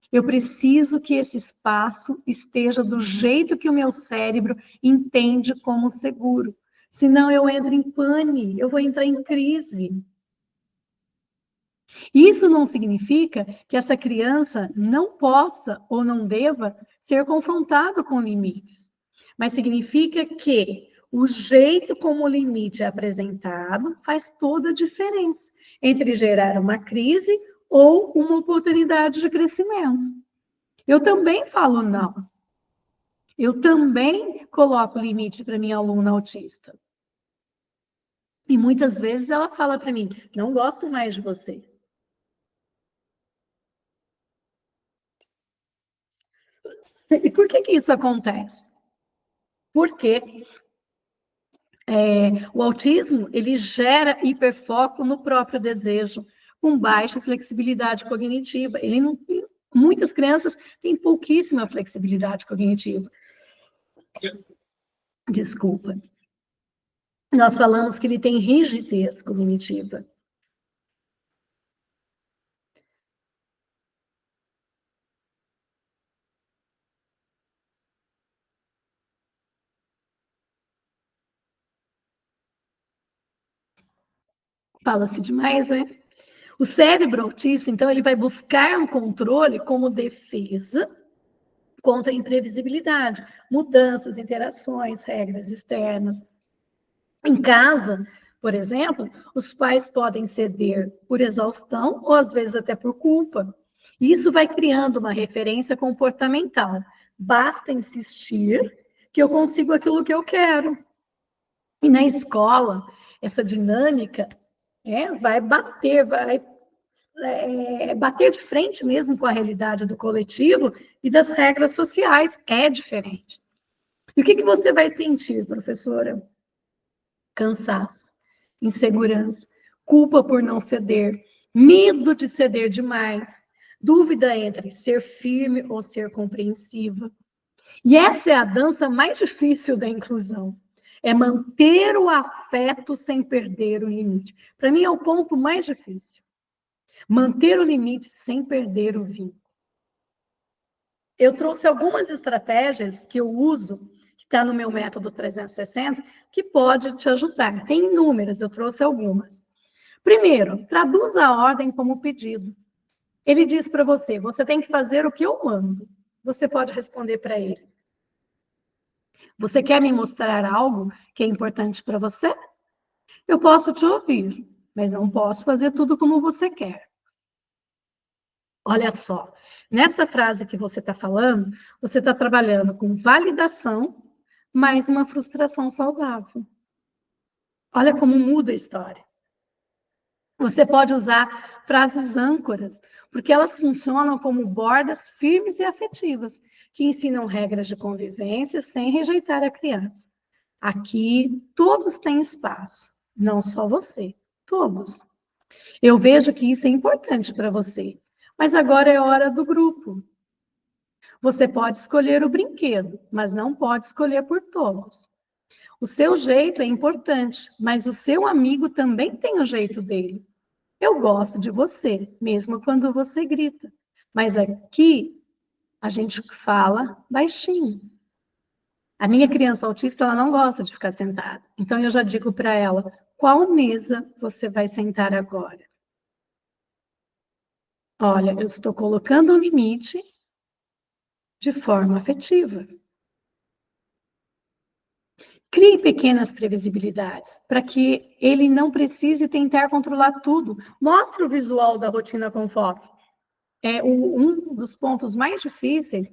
eu preciso que esse espaço esteja do jeito que o meu cérebro entende como seguro. Senão eu entro em pane, eu vou entrar em crise. Isso não significa que essa criança não possa ou não deva ser confrontada com limites, mas significa que o jeito como o limite é apresentado faz toda a diferença entre gerar uma crise ou uma oportunidade de crescimento. Eu também falo não. Eu também coloco limite para minha aluna autista. E muitas vezes ela fala para mim, não gosto mais de você. E por que isso acontece? Porque o autismo, ele gera hiperfoco no próprio desejo, com baixa flexibilidade cognitiva. Muitas crianças têm pouquíssima flexibilidade cognitiva. Desculpa. Nós falamos que ele tem rigidez cognitiva. Fala-se demais, né? O cérebro autista, então, ele vai buscar um controle como defesa contra a imprevisibilidade, mudanças, interações, regras externas. Em casa, por exemplo, os pais podem ceder por exaustão ou às vezes até por culpa. Isso vai criando uma referência comportamental. Basta insistir que eu consigo aquilo que eu quero. E na escola, essa dinâmica vai bater de frente mesmo com a realidade do coletivo e das regras sociais. É diferente. E o que você vai sentir, professora? Cansaço, insegurança, culpa por não ceder, medo de ceder demais, dúvida entre ser firme ou ser compreensiva. E essa é a dança mais difícil da inclusão. É manter o afeto sem perder o limite. Para mim é o ponto mais difícil. Manter o limite sem perder o vínculo. Eu trouxe algumas estratégias que eu uso, que está no meu método 360, que pode te ajudar. Tem inúmeras, eu trouxe algumas. Primeiro, traduza a ordem como pedido. Ele diz para você, você tem que fazer o que eu mando. Você pode responder para ele. Você quer me mostrar algo que é importante para você? Eu posso te ouvir, mas não posso fazer tudo como você quer. Olha só, nessa frase que você está falando, você está trabalhando com validação mais uma frustração saudável. Olha como muda a história. Você pode usar frases âncoras, porque elas funcionam como bordas firmes e afetivas, que ensinam regras de convivência sem rejeitar a criança. Aqui, todos têm espaço, não só você, todos. Eu vejo que isso é importante para você, mas agora é hora do grupo. Você pode escolher o brinquedo, mas não pode escolher por todos. O seu jeito é importante, mas o seu amigo também tem o jeito dele. Eu gosto de você, mesmo quando você grita. Mas aqui a gente fala baixinho. A minha criança autista, ela não gosta de ficar sentada. Então eu já digo para ela, qual mesa você vai sentar agora? Olha, eu estou colocando um limite de forma afetiva. Crie pequenas previsibilidades, para que ele não precise tentar controlar tudo. Mostre o visual da rotina com fotos. Um dos pontos mais difíceis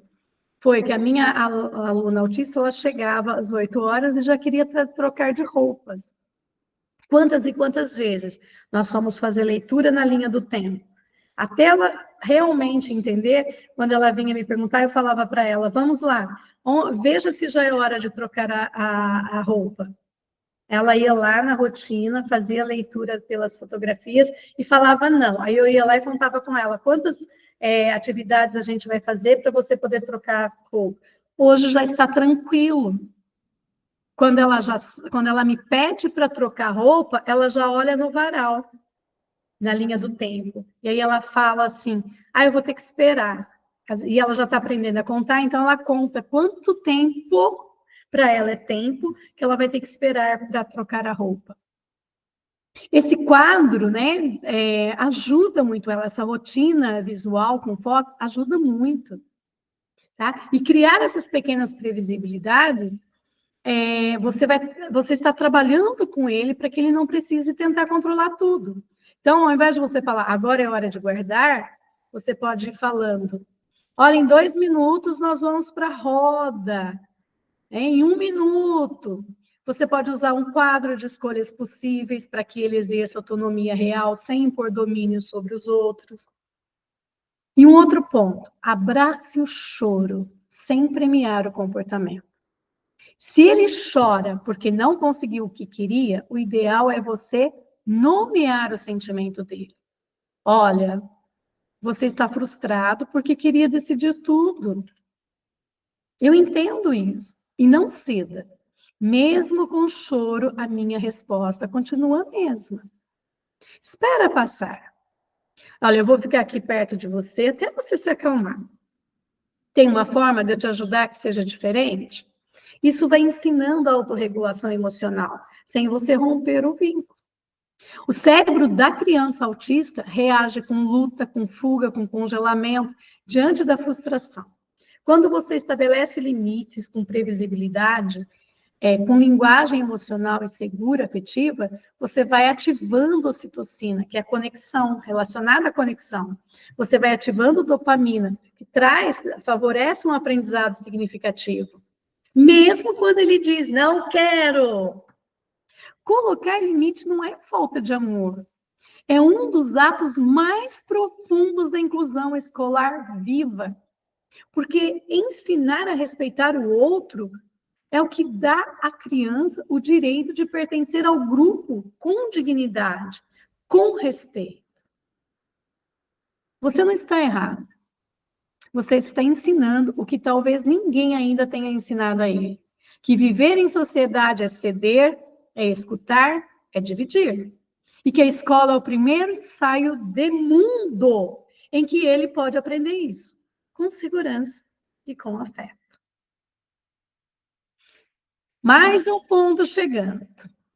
foi que a minha aluna autista, ela chegava às 8 horas e já queria trocar de roupas. Quantas e quantas vezes nós fomos fazer leitura na linha do tempo? Até ela realmente entender, quando ela vinha me perguntar, eu falava para ela, vamos lá, veja se já é hora de trocar a roupa. Ela ia lá na rotina, fazia a leitura pelas fotografias e falava não. Aí eu ia lá e contava com ela quantas atividades a gente vai fazer para você poder trocar roupa. Hoje já está tranquilo. Quando ela me pede para trocar roupa, ela já olha no varal, na linha do tempo. E aí ela fala assim, eu vou ter que esperar. E ela já está aprendendo a contar, então ela conta quanto tempo para ela é tempo que ela vai ter que esperar para trocar a roupa. Esse quadro, né, ajuda muito ela, essa rotina visual com fotos ajuda muito, tá? E criar essas pequenas previsibilidades, você está trabalhando com ele para que ele não precise tentar controlar tudo. Então, ao invés de você falar, agora é hora de guardar, você pode ir falando, olha, em 2 minutos nós vamos para a roda. Em 1 minuto, você pode usar um quadro de escolhas possíveis para que ele exerça autonomia real sem impor domínio sobre os outros. E um outro ponto, abrace o choro sem premiar o comportamento. Se ele chora porque não conseguiu o que queria, o ideal é você nomear o sentimento dele. Olha, você está frustrado porque queria decidir tudo. Eu entendo isso. E não ceda. Mesmo com choro, a minha resposta continua a mesma. Espera passar. Olha, eu vou ficar aqui perto de você até você se acalmar. Tem uma forma de eu te ajudar que seja diferente? Isso vai ensinando a autorregulação emocional, sem você romper o vínculo. O cérebro da criança autista reage com luta, com fuga, com congelamento, diante da frustração. Quando você estabelece limites com previsibilidade, com linguagem emocional e segura, afetiva, você vai ativando a ocitocina, que é a conexão, relacionada à conexão. Você vai ativando dopamina, que favorece um aprendizado significativo. Mesmo quando ele diz, não quero. Colocar limite não é falta de amor. É um dos atos mais profundos da inclusão escolar viva. Porque ensinar a respeitar o outro é o que dá à criança o direito de pertencer ao grupo com dignidade, com respeito. Você não está errado. Você está ensinando o que talvez ninguém ainda tenha ensinado a ele. Que viver em sociedade é ceder, é escutar, é dividir. E que a escola é o primeiro ensaio de mundo em que ele pode aprender isso, com segurança e com afeto. Mais um ponto chegando.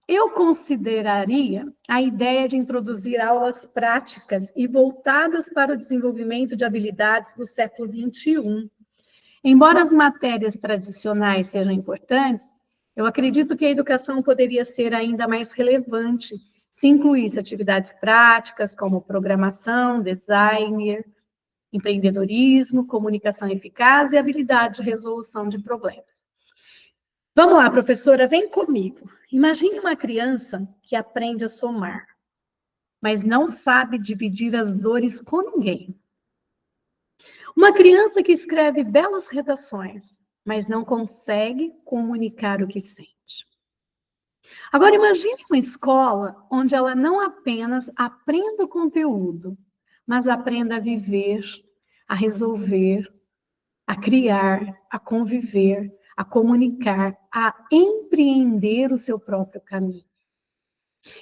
Eu consideraria a ideia de introduzir aulas práticas e voltadas para o desenvolvimento de habilidades do século XXI. Embora as matérias tradicionais sejam importantes, eu acredito que a educação poderia ser ainda mais relevante se incluísse atividades práticas como programação, design, empreendedorismo, comunicação eficaz e habilidade de resolução de problemas. Vamos lá, professora, vem comigo. Imagine uma criança que aprende a somar, mas não sabe dividir as dores com ninguém. Uma criança que escreve belas redações, mas não consegue comunicar o que sente. Agora, imagine uma escola onde ela não apenas aprenda o conteúdo, mas aprenda a viver, a resolver, a criar, a conviver, a comunicar, a empreender o seu próprio caminho.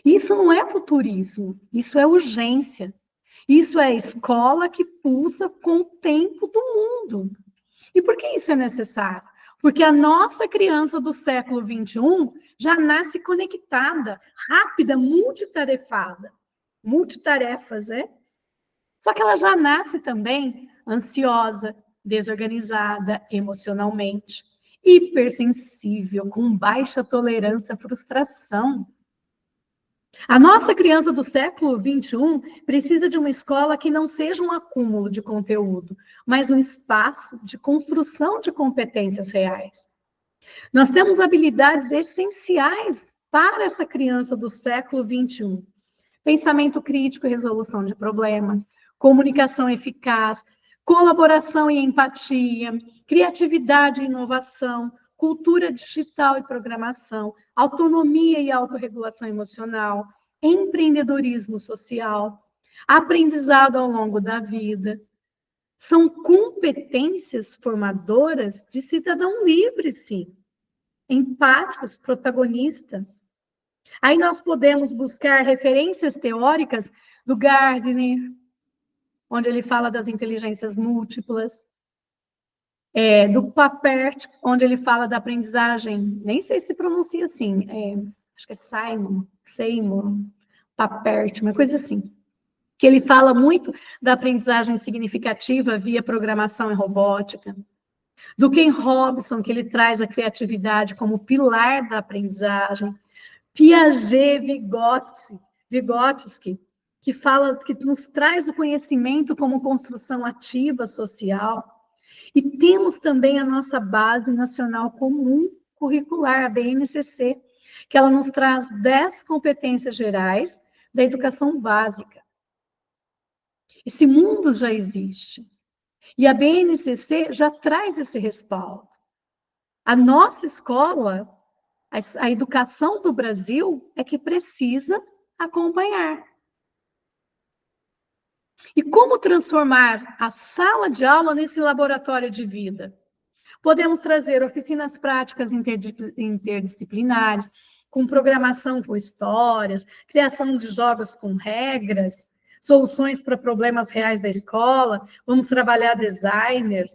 Isso não é futurismo, isso é urgência. Isso é a escola que pulsa com o tempo do mundo. E por que isso é necessário? Porque a nossa criança do século XXI já nasce conectada, rápida, multitarefas, é? Só que ela já nasce também ansiosa, desorganizada emocionalmente, hipersensível, com baixa tolerância à frustração. A nossa criança do século XXI precisa de uma escola que não seja um acúmulo de conteúdo, mas um espaço de construção de competências reais. Nós temos habilidades essenciais para essa criança do século XXI. Pensamento crítico e resolução de problemas, comunicação eficaz, colaboração e empatia, criatividade e inovação, cultura digital e programação, autonomia e autorregulação emocional, empreendedorismo social, aprendizado ao longo da vida. São competências formadoras de cidadão livre, sim. Empáticos, protagonistas. Aí nós podemos buscar referências teóricas do Gardner, onde ele fala das inteligências múltiplas, do Papert, onde ele fala da aprendizagem, nem sei se pronuncia assim, acho que é Seymour, Papert, uma coisa assim, que ele fala muito da aprendizagem significativa via programação e robótica, do Ken Robson, que ele traz a criatividade como pilar da aprendizagem, Piaget, Vygotsky, que nos traz o conhecimento como construção ativa social. E temos também a nossa Base Nacional Comum Curricular, a BNCC, que ela nos traz 10 competências gerais da educação básica. Esse mundo já existe. E a BNCC já traz esse respaldo. A nossa escola, a educação do Brasil, é que precisa acompanhar. E como transformar a sala de aula nesse laboratório de vida? Podemos trazer oficinas práticas interdisciplinares, com programação com histórias, criação de jogos com regras, soluções para problemas reais da escola. Vamos trabalhar designer.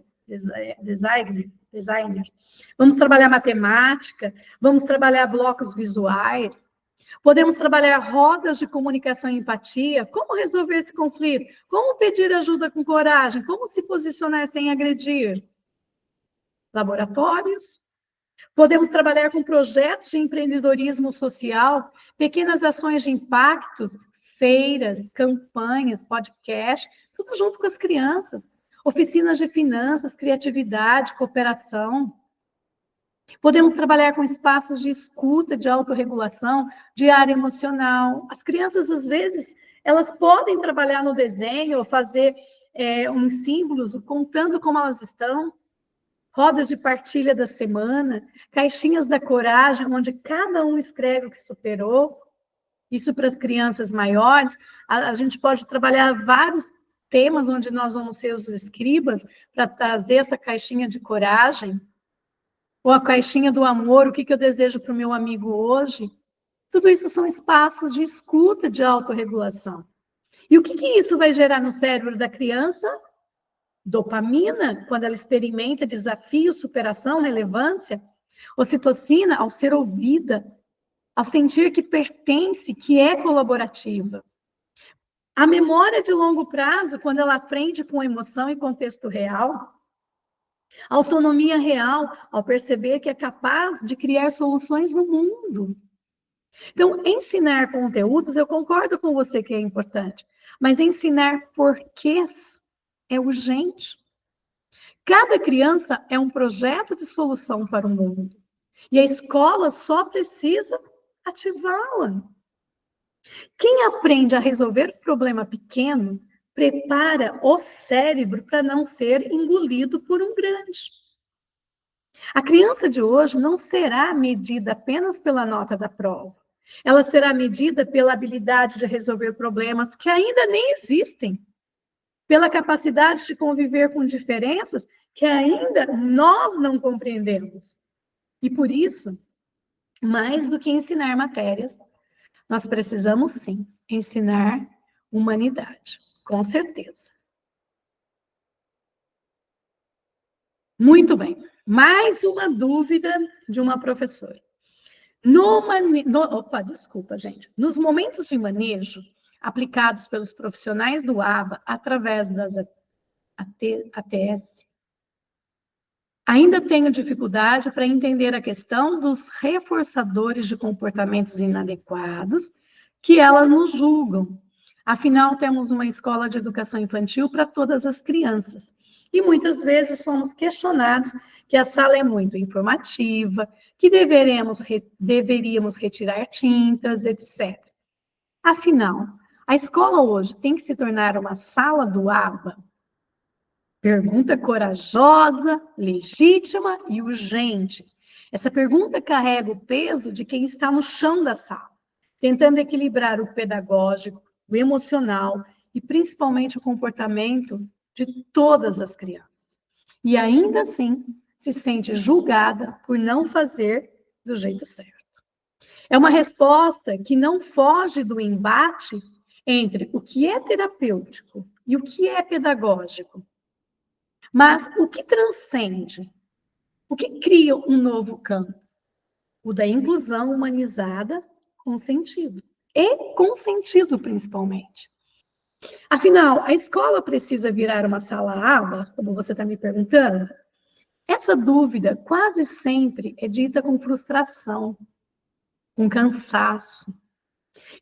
Vamos trabalhar matemática, vamos trabalhar blocos visuais. Podemos trabalhar rodas de comunicação e empatia. Como resolver esse conflito? Como pedir ajuda com coragem? Como se posicionar sem agredir? Laboratórios. Podemos trabalhar com projetos de empreendedorismo social, pequenas ações de impactos, feiras, campanhas, podcast, tudo junto com as crianças. Oficinas de finanças, criatividade, cooperação. Podemos trabalhar com espaços de escuta, de autorregulação, de área emocional. As crianças, às vezes, elas podem trabalhar no desenho, ou fazer uns símbolos, contando como elas estão. Rodas de partilha da semana, caixinhas da coragem, onde cada um escreve o que superou. Isso para as crianças maiores. A gente pode trabalhar vários temas onde nós vamos ser os escribas para trazer essa caixinha de coragem. Ou a caixinha do amor, o que eu desejo para o meu amigo hoje. Tudo isso são espaços de escuta, de autorregulação. E o que isso vai gerar no cérebro da criança? Dopamina, quando ela experimenta desafio, superação, relevância. Ocitocina, ao ser ouvida, ao sentir que pertence, que é colaborativa. A memória de longo prazo, quando ela aprende com emoção e contexto real. Autonomia real, ao perceber que é capaz de criar soluções no mundo. Então, ensinar conteúdos, eu concordo com você que é importante, mas ensinar porquês é urgente. Cada criança é um projeto de solução para o mundo. E a escola só precisa ativá-la. Quem aprende a resolver problema pequeno, prepara o cérebro para não ser engolido por um grande. A criança de hoje não será medida apenas pela nota da prova. Ela será medida pela habilidade de resolver problemas que ainda nem existem, pela capacidade de conviver com diferenças que ainda nós não compreendemos. E por isso, mais do que ensinar matérias, nós precisamos sim ensinar humanidade, com certeza. Muito bem. Mais uma dúvida de uma professora. Desculpa, gente. Nos momentos de manejo aplicados pelos profissionais do ABA através das ATS, ainda tenho dificuldade para entender a questão dos reforçadores de comportamentos inadequados que elas nos julgam. Afinal, temos uma escola de educação infantil para todas as crianças. E muitas vezes somos questionados que a sala é muito informativa, que deveríamos retirar tintas, etc. Afinal, a escola hoje tem que se tornar uma sala do ABA? Pergunta corajosa, legítima e urgente. Essa pergunta carrega o peso de quem está no chão da sala, tentando equilibrar o pedagógico, o emocional e principalmente o comportamento de todas as crianças. E ainda assim se sente julgada por não fazer do jeito certo. É uma resposta que não foge do embate entre o que é terapêutico e o que é pedagógico. Mas o que transcende? O que cria um novo campo? O da inclusão humanizada com sentido. E com sentido, principalmente. Afinal, a escola precisa virar uma sala ABA, como você está me perguntando? Essa dúvida quase sempre é dita com frustração, com cansaço.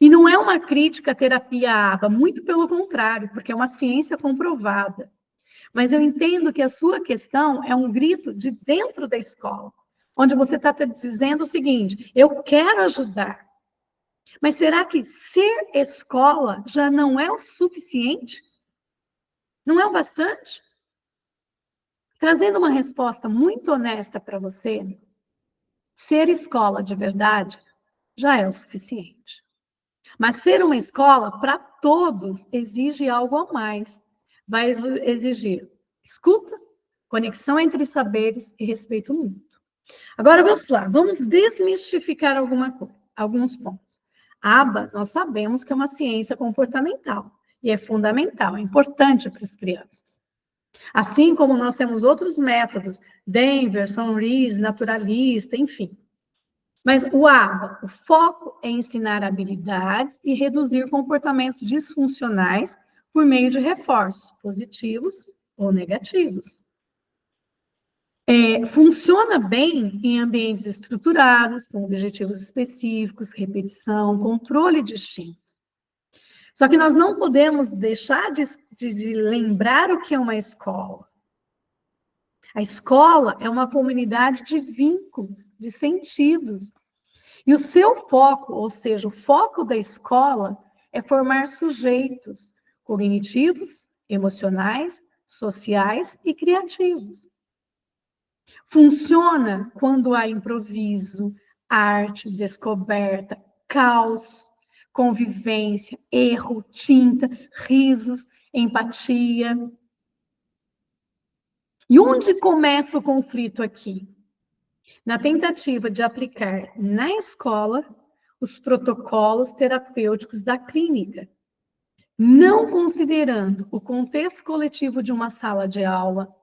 E não é uma crítica à terapia ABA, muito pelo contrário, porque é uma ciência comprovada. Mas eu entendo que a sua questão é um grito de dentro da escola, onde você está dizendo o seguinte: eu quero ajudar. Mas será que ser escola já não é o suficiente? Não é o bastante? Trazendo uma resposta muito honesta para você, ser escola de verdade já é o suficiente. Mas ser uma escola para todos exige algo a mais. Vai exigir escuta, conexão entre saberes e respeito mútuo. Agora vamos lá, vamos desmistificar alguns pontos. ABA, nós sabemos que é uma ciência comportamental e é fundamental, é importante para as crianças. Assim como nós temos outros métodos, Denver, Sonris, naturalista, enfim. Mas o ABA, o foco é ensinar habilidades e reduzir comportamentos disfuncionais por meio de reforços positivos ou negativos. Funciona bem em ambientes estruturados, com objetivos específicos, repetição, controle de estímulos. Só que nós não podemos deixar de lembrar o que é uma escola. A escola é uma comunidade de vínculos, de sentidos. E o seu foco, ou seja, o foco da escola, é formar sujeitos cognitivos, emocionais, sociais e criativos. Funciona quando há improviso, arte, descoberta, caos, convivência, erro, tinta, risos, empatia. E onde começa o conflito aqui? Na tentativa de aplicar na escola os protocolos terapêuticos da clínica, não considerando o contexto coletivo de uma sala de aula,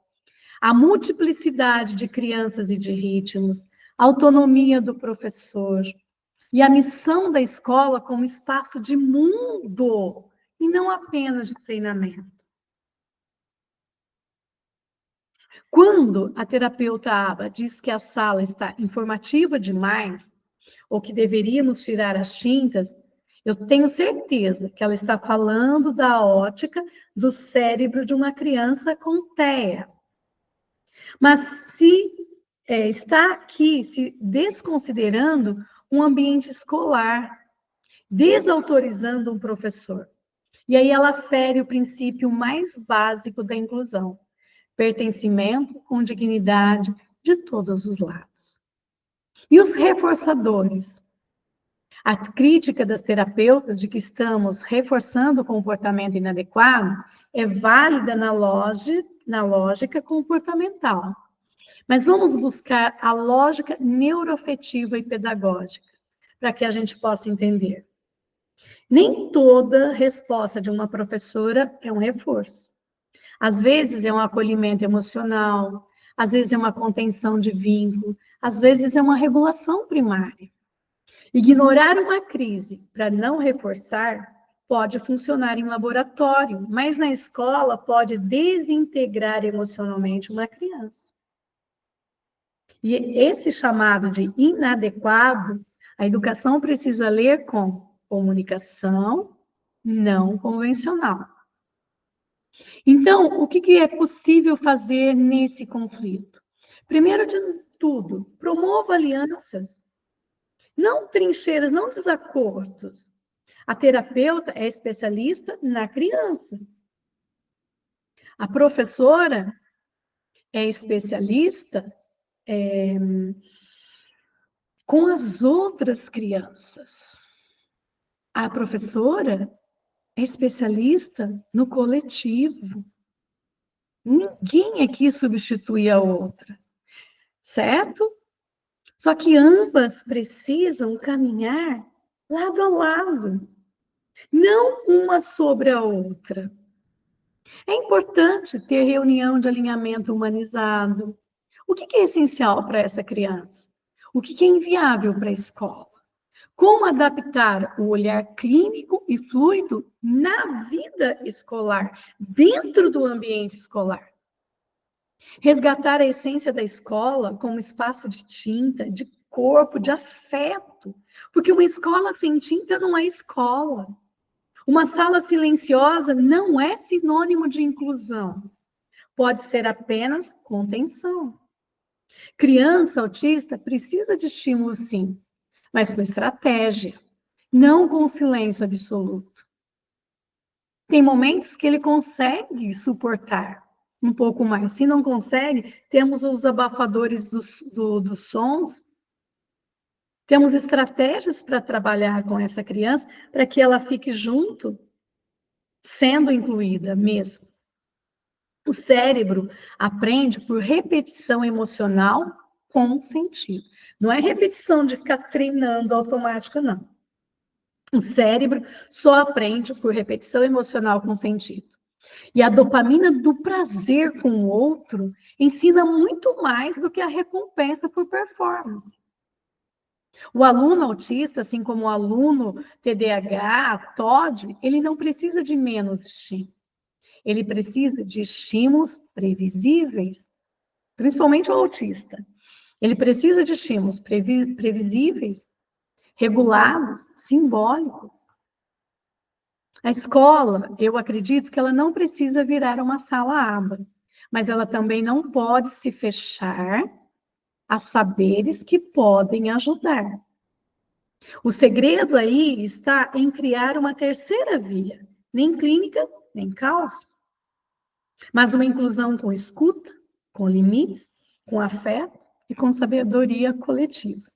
a multiplicidade de crianças e de ritmos, a autonomia do professor e a missão da escola como espaço de mundo e não apenas de treinamento. Quando a terapeuta ABA diz que a sala está informativa demais, ou que deveríamos tirar as tintas, eu tenho certeza que ela está falando da ótica do cérebro de uma criança com TEA. Mas se está aqui se desconsiderando um ambiente escolar, desautorizando um professor. E aí ela fere o princípio mais básico da inclusão: pertencimento com dignidade de todos os lados. E os reforçadores? A crítica das terapeutas de que estamos reforçando o comportamento inadequado é válida na lógica comportamental. Mas vamos buscar a lógica neuroafetiva e pedagógica, para que a gente possa entender. Nem toda resposta de uma professora é um reforço. Às vezes é um acolhimento emocional, às vezes é uma contenção de vínculo, às vezes é uma regulação primária. Ignorar uma crise para não reforçar pode funcionar em laboratório, mas na escola pode desintegrar emocionalmente uma criança. E esse chamado de inadequado, a educação precisa ler com comunicação não convencional. Então, o que é possível fazer nesse conflito? Primeiro de tudo, promova alianças, não trincheiras, não desacordos. A terapeuta é especialista na criança. A professora é especialista com as outras crianças. A professora é especialista no coletivo. Ninguém aqui substitui a outra, certo? Só que ambas precisam caminhar lado a lado, não uma sobre a outra. É importante ter reunião de alinhamento humanizado. O que é essencial para essa criança? O que é inviável para a escola? Como adaptar o olhar clínico e fluido na vida escolar, dentro do ambiente escolar? Resgatar a essência da escola como espaço de tinta, de corpo, de afeto. Porque uma escola sem tinta não é escola. Uma sala silenciosa não é sinônimo de inclusão. Pode ser apenas contenção. Criança autista precisa de estímulo, sim, mas com estratégia, não com silêncio absoluto. Tem momentos que ele consegue suportar um pouco mais. Se não consegue, temos os abafadores dos sons, temos estratégias para trabalhar com essa criança, para que ela fique junto, sendo incluída mesmo. O cérebro aprende por repetição emocional com sentido. Não é repetição de ficar treinando automática, não. O cérebro só aprende por repetição emocional com sentido. E a dopamina do prazer com o outro ensina muito mais do que a recompensa por performance. O aluno autista, assim como o aluno TDAH, TOD, ele não precisa de menos estímulo. Ele precisa de estímulos previsíveis, principalmente o autista. Ele precisa de estímulos previsíveis, regulados, simbólicos. A escola, eu acredito que ela não precisa virar uma sala-aba, mas ela também não pode se fechar a saberes que podem ajudar. O segredo aí está em criar uma terceira via, nem clínica, nem caos, mas uma inclusão com escuta, com limites, com afeto e com sabedoria coletiva.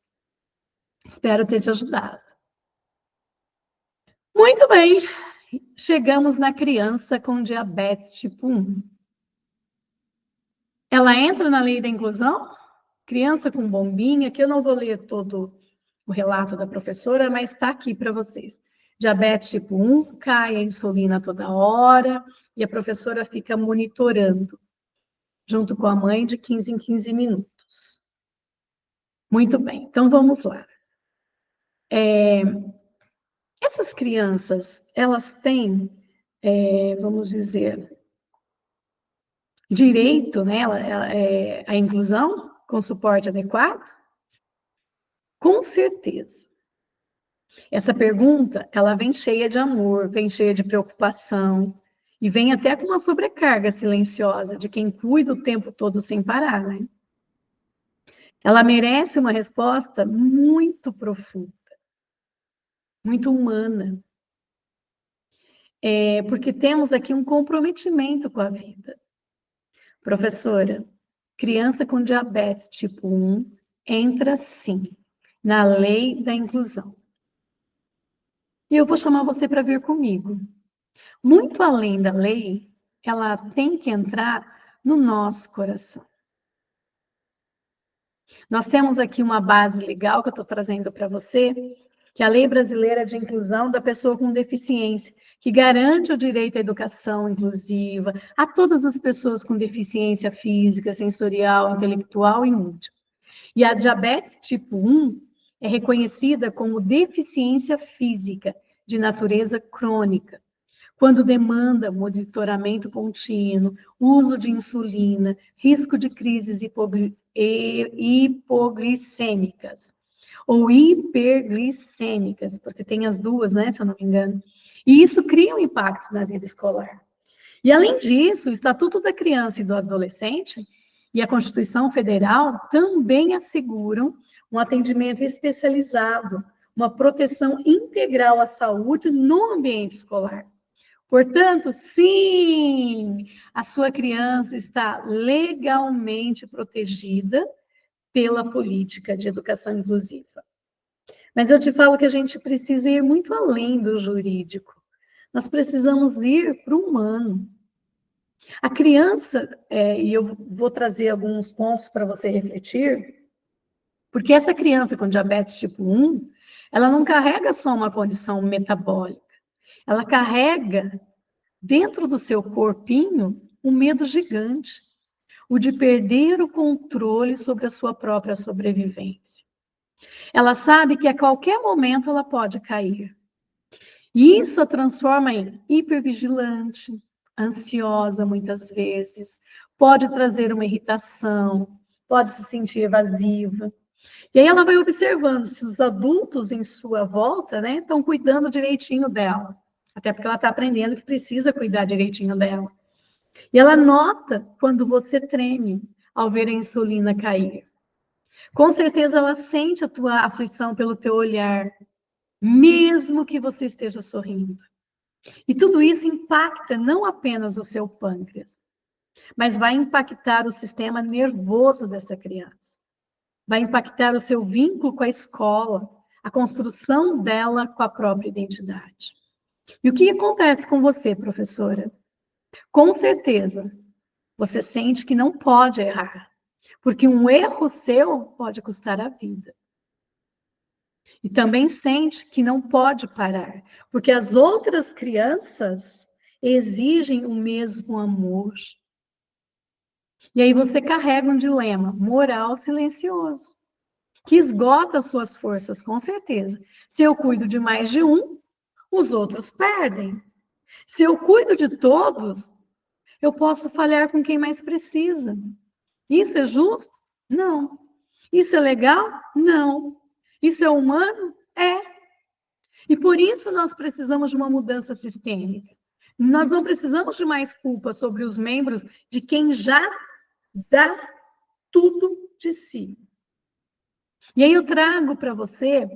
Espero ter te ajudado. Muito bem, chegamos na criança com diabetes tipo 1. Ela entra na lei da inclusão? Criança com bombinha, que eu não vou ler todo o relato da professora, mas está aqui para vocês. Diabetes tipo 1, cai a insulina toda hora, e a professora fica monitorando, junto com a mãe, de 15 em 15 minutos. Muito bem, então vamos lá. Essas crianças, elas têm, vamos dizer, direito, né, à inclusão com suporte adequado? Com certeza. Essa pergunta, ela vem cheia de amor, vem cheia de preocupação, e vem até com uma sobrecarga silenciosa de quem cuida o tempo todo sem parar, né? Ela merece uma resposta muito profunda, muito humana, porque temos aqui um comprometimento com a vida. Professora, criança com diabetes tipo 1 entra sim na lei da inclusão. E eu vou chamar você para vir comigo. Muito além da lei, ela tem que entrar no nosso coração. Nós temos aqui uma base legal que eu estou trazendo para você, que é a Lei Brasileira de Inclusão da Pessoa com Deficiência, que garante o direito à educação inclusiva a todas as pessoas com deficiência física, sensorial, intelectual e múltipla. E a diabetes tipo 1 é reconhecida como deficiência física de natureza crônica, quando demanda monitoramento contínuo, uso de insulina, risco de crises hipoglicêmicas ou hiperglicêmicas, porque tem as duas, né, se eu não me engano. E isso cria um impacto na vida escolar. E, além disso, o Estatuto da Criança e do Adolescente e a Constituição Federal também asseguram um atendimento especializado, uma proteção integral à saúde no ambiente escolar. Portanto, sim, a sua criança está legalmente protegida pela política de educação inclusiva. Mas eu te falo que a gente precisa ir muito além do jurídico. Nós precisamos ir para o humano. A criança, e eu vou trazer alguns pontos para você refletir, porque essa criança com diabetes tipo 1, ela não carrega só uma condição metabólica, ela carrega dentro do seu corpinho um medo gigante, o de perder o controle sobre a sua própria sobrevivência. Ela sabe que a qualquer momento ela pode cair. E isso a transforma em hipervigilante, ansiosa muitas vezes, pode trazer uma irritação, pode se sentir evasiva. E aí ela vai observando se os adultos em sua volta, né, estão cuidando direitinho dela. Até porque ela está aprendendo que precisa cuidar direitinho dela. E ela nota quando você treme ao ver a insulina cair. Com certeza ela sente a tua aflição pelo teu olhar, mesmo que você esteja sorrindo. E tudo isso impacta não apenas o seu pâncreas, mas vai impactar o sistema nervoso dessa criança. Vai impactar o seu vínculo com a escola, a construção dela com a própria identidade. E o que acontece com você, professora? Com certeza, você sente que não pode errar, porque um erro seu pode custar a vida. E também sente que não pode parar, porque as outras crianças exigem o mesmo amor. E aí você carrega um dilema moral silencioso, que esgota suas forças, com certeza. Se eu cuido de mais de um, os outros perdem. Se eu cuido de todos, eu posso falhar com quem mais precisa. Isso é justo? Não. Isso é legal? Não. Isso é humano? É. E por isso nós precisamos de uma mudança sistêmica. Nós não precisamos de mais culpa sobre os membros de quem já dá tudo de si. E aí eu trago para você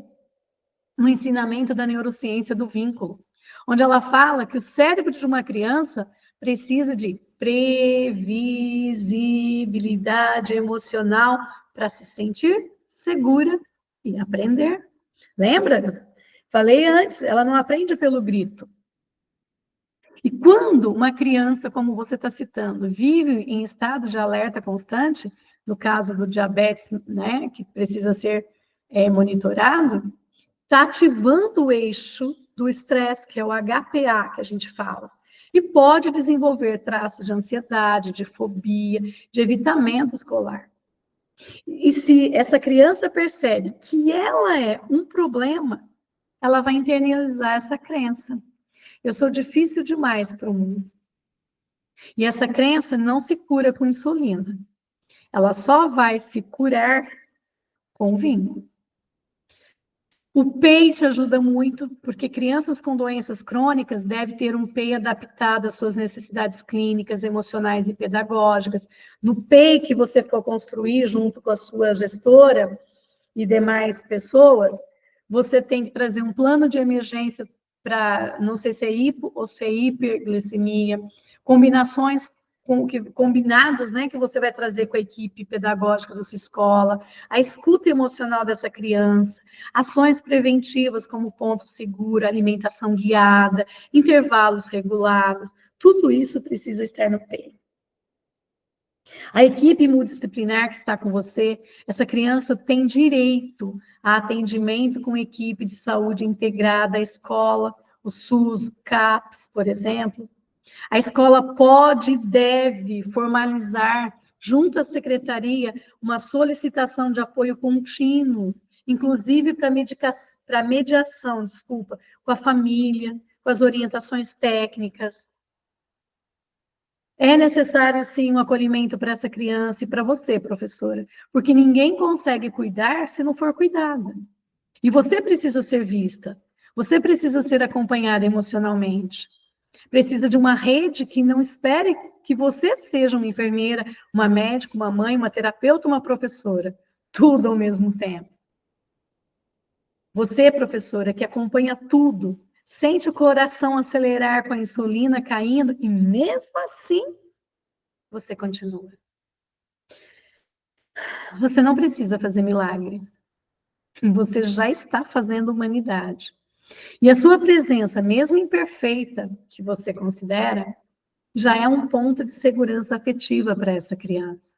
um ensinamento da neurociência do vínculo, onde ela fala que o cérebro de uma criança precisa de previsibilidade emocional para se sentir segura e aprender. Lembra? Falei antes, ela não aprende pelo grito. E quando uma criança, como você está citando, vive em estado de alerta constante, no caso do diabetes, né, que precisa ser monitorado, está ativando o eixo do estresse, que é o HPA, que a gente fala. E pode desenvolver traços de ansiedade, de fobia, de evitamento escolar. E se essa criança percebe que ela é um problema, ela vai internalizar essa crença. Eu sou difícil demais para o mundo. E essa crença não se cura com insulina. Ela só vai se curar com vinho. O PEI te ajuda muito, porque crianças com doenças crônicas devem ter um PEI adaptado às suas necessidades clínicas, emocionais e pedagógicas. No PEI que você for construir junto com a sua gestora e demais pessoas, você tem que trazer um plano de emergência para, não sei se é hipo ou se é hiperglicemia, combinações combinados, né, que você vai trazer com a equipe pedagógica da sua escola, a escuta emocional dessa criança, ações preventivas como ponto seguro, alimentação guiada, intervalos regulados, tudo isso precisa estar no PEI. A equipe multidisciplinar que está com você, essa criança tem direito a atendimento com equipe de saúde integrada, a escola, o SUS, o CAPS, por exemplo. A escola pode e deve formalizar, junto à secretaria, uma solicitação de apoio contínuo, inclusive para mediação, com a família, com as orientações técnicas. É necessário, sim, um acolhimento para essa criança e para você, professora, porque ninguém consegue cuidar se não for cuidada. E você precisa ser vista, você precisa ser acompanhada emocionalmente. Precisa de uma rede que não espere que você seja uma enfermeira, uma médica, uma mãe, uma terapeuta, uma professora. Tudo ao mesmo tempo. Você, professora, que acompanha tudo, sente o coração acelerar com a insulina caindo e mesmo assim você continua. Você não precisa fazer milagre. Você já está fazendo humanidade. E a sua presença, mesmo imperfeita, que você considera, já é um ponto de segurança afetiva para essa criança.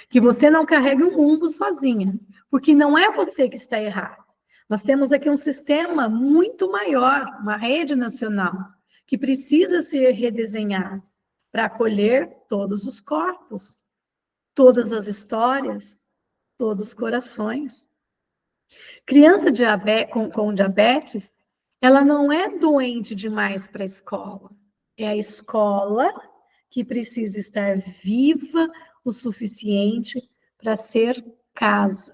Que você não carregue o mundo sozinha, porque não é você que está errado. Nós temos aqui um sistema muito maior, uma rede nacional, que precisa ser redesenhado para acolher todos os corpos, todas as histórias, todos os corações. Criança com diabetes, ela não é doente demais para a escola. É a escola que precisa estar viva o suficiente para ser casa,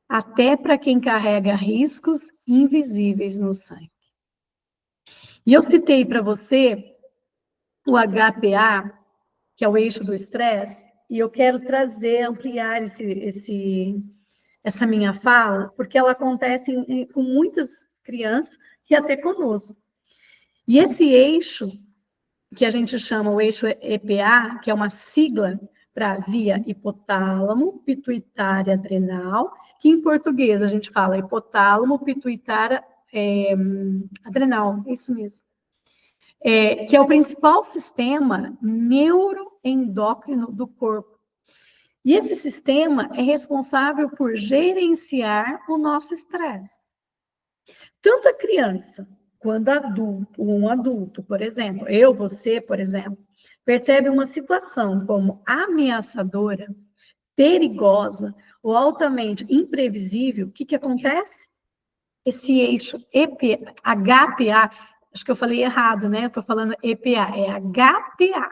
até para quem carrega riscos invisíveis no sangue. E eu citei para você o HPA, que é o eixo do estresse, e eu quero ampliar essa minha fala, porque ela acontece com muitas crianças e até conosco. E esse eixo, que a gente chama o eixo EPA, que é uma sigla para via hipotálamo, pituitária, adrenal, que em português a gente fala hipotálamo, pituitária, adrenal, é isso mesmo. Que é o principal sistema neuroendócrino do corpo. E esse sistema é responsável por gerenciar o nosso estresse. Tanto a criança quanto um adulto, por exemplo, você, por exemplo, percebe uma situação como ameaçadora, perigosa ou altamente imprevisível, o que acontece? Esse eixo HPA, acho que eu falei errado, né? Estou falando EPA, é HPA.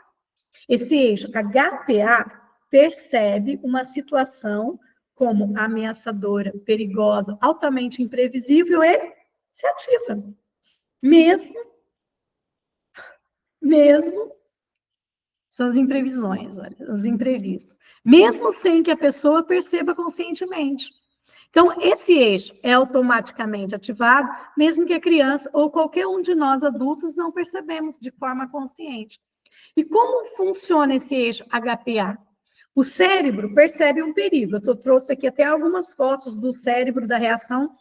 Esse eixo HPA percebe uma situação como ameaçadora, perigosa, altamente imprevisível e se ativa. Mesmo são as imprevisões, olha, os imprevistos. Mesmo sem que a pessoa perceba conscientemente. Então, esse eixo é automaticamente ativado, mesmo que a criança ou qualquer um de nós adultos não percebemos de forma consciente. E como funciona esse eixo HPA? O cérebro percebe um perigo. Eu trouxe aqui até algumas fotos do cérebro, da reação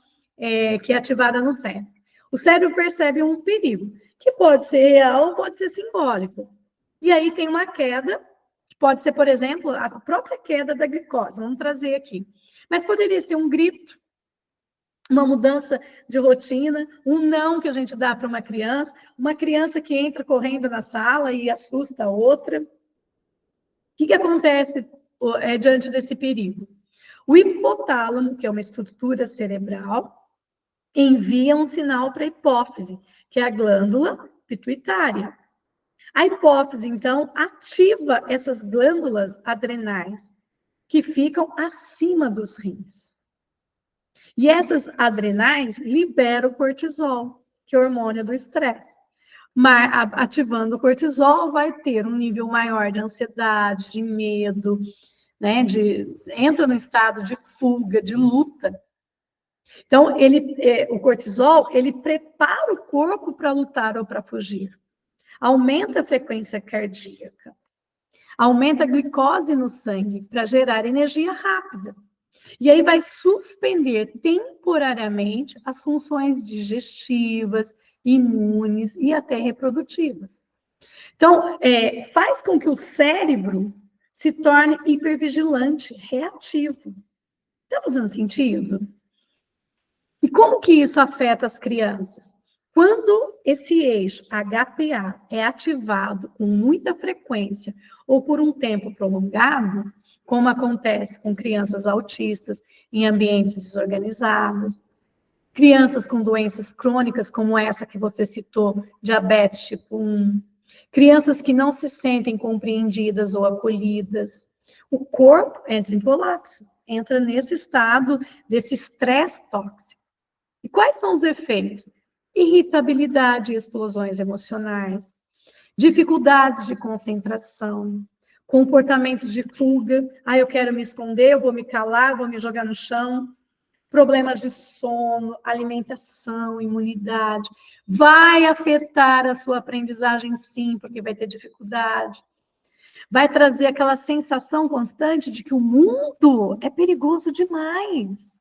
que é ativada no cérebro. O cérebro percebe um perigo, que pode ser real ou pode ser simbólico. E aí tem uma queda, que pode ser, por exemplo, a própria queda da glicose. Vamos trazer aqui. Mas poderia ser um grito, uma mudança de rotina, um não que a gente dá para uma criança que entra correndo na sala e assusta a outra. O que acontece diante desse perigo? O hipotálamo, que é uma estrutura cerebral, envia um sinal para a hipófise, que é a glândula pituitária. A hipófise, então, ativa essas glândulas adrenais, que ficam acima dos rins. E essas adrenais liberam o cortisol, que é o hormônio do estresse. Mas ativando o cortisol, vai ter um nível maior de ansiedade, de medo, né? Entra no estado de fuga, de luta. Então, o cortisol, ele prepara o corpo para lutar ou para fugir. Aumenta a frequência cardíaca. Aumenta a glicose no sangue para gerar energia rápida. E aí vai suspender temporariamente as funções digestivas, imunes e até reprodutivas. Então, faz com que o cérebro se torne hipervigilante, reativo. Está fazendo sentido? E como que isso afeta as crianças? Quando esse eixo HPA é ativado com muita frequência ou por um tempo prolongado, como acontece com crianças autistas em ambientes desorganizados, crianças com doenças crônicas, como essa que você citou, diabetes tipo 1, crianças que não se sentem compreendidas ou acolhidas, o corpo entra em colapso, entra nesse estado desse estresse tóxico. E quais são os efeitos? Irritabilidade e explosões emocionais, dificuldades de concentração, comportamentos de fuga. Eu quero me esconder, eu vou me calar, vou me jogar no chão. Problemas de sono, alimentação, imunidade. Vai afetar a sua aprendizagem, sim, porque vai ter dificuldade. Vai trazer aquela sensação constante de que o mundo é perigoso demais.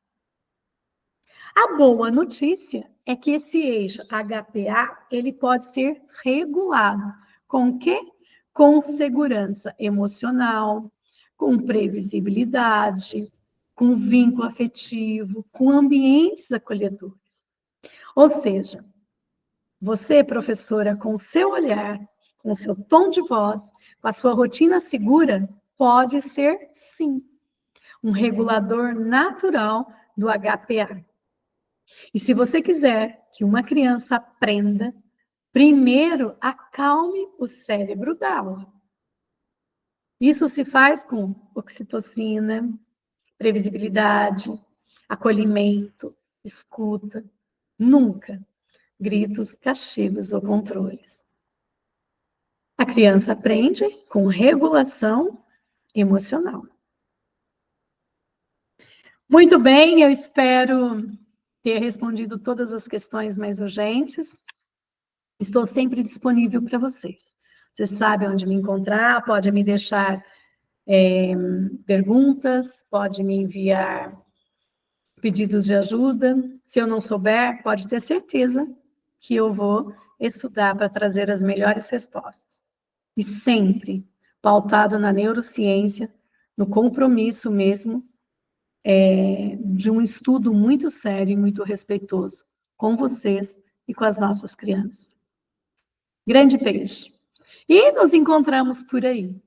A boa notícia é que esse eixo HPA, ele pode ser regulado. Com o quê? Com segurança emocional, com previsibilidade, com vínculo afetivo, com ambientes acolhedores. Ou seja, você, professora, com o seu olhar, com o seu tom de voz, com a sua rotina segura, pode ser, sim, um regulador natural do HPA. E se você quiser que uma criança aprenda, primeiro acalme o cérebro dela. Isso se faz com oxitocina, previsibilidade, acolhimento, escuta. Nunca gritos, castigos ou controles. A criança aprende com regulação emocional. Muito bem, eu espero ter respondido todas as questões mais urgentes. Estou sempre disponível para vocês. Você sabe onde me encontrar, pode me deixar perguntas, pode me enviar pedidos de ajuda. Se eu não souber, pode ter certeza que eu vou estudar para trazer as melhores respostas. E sempre pautado na neurociência, no compromisso mesmo de um estudo muito sério e muito respeitoso com vocês e com as nossas crianças. Grande beijo. E nos encontramos por aí.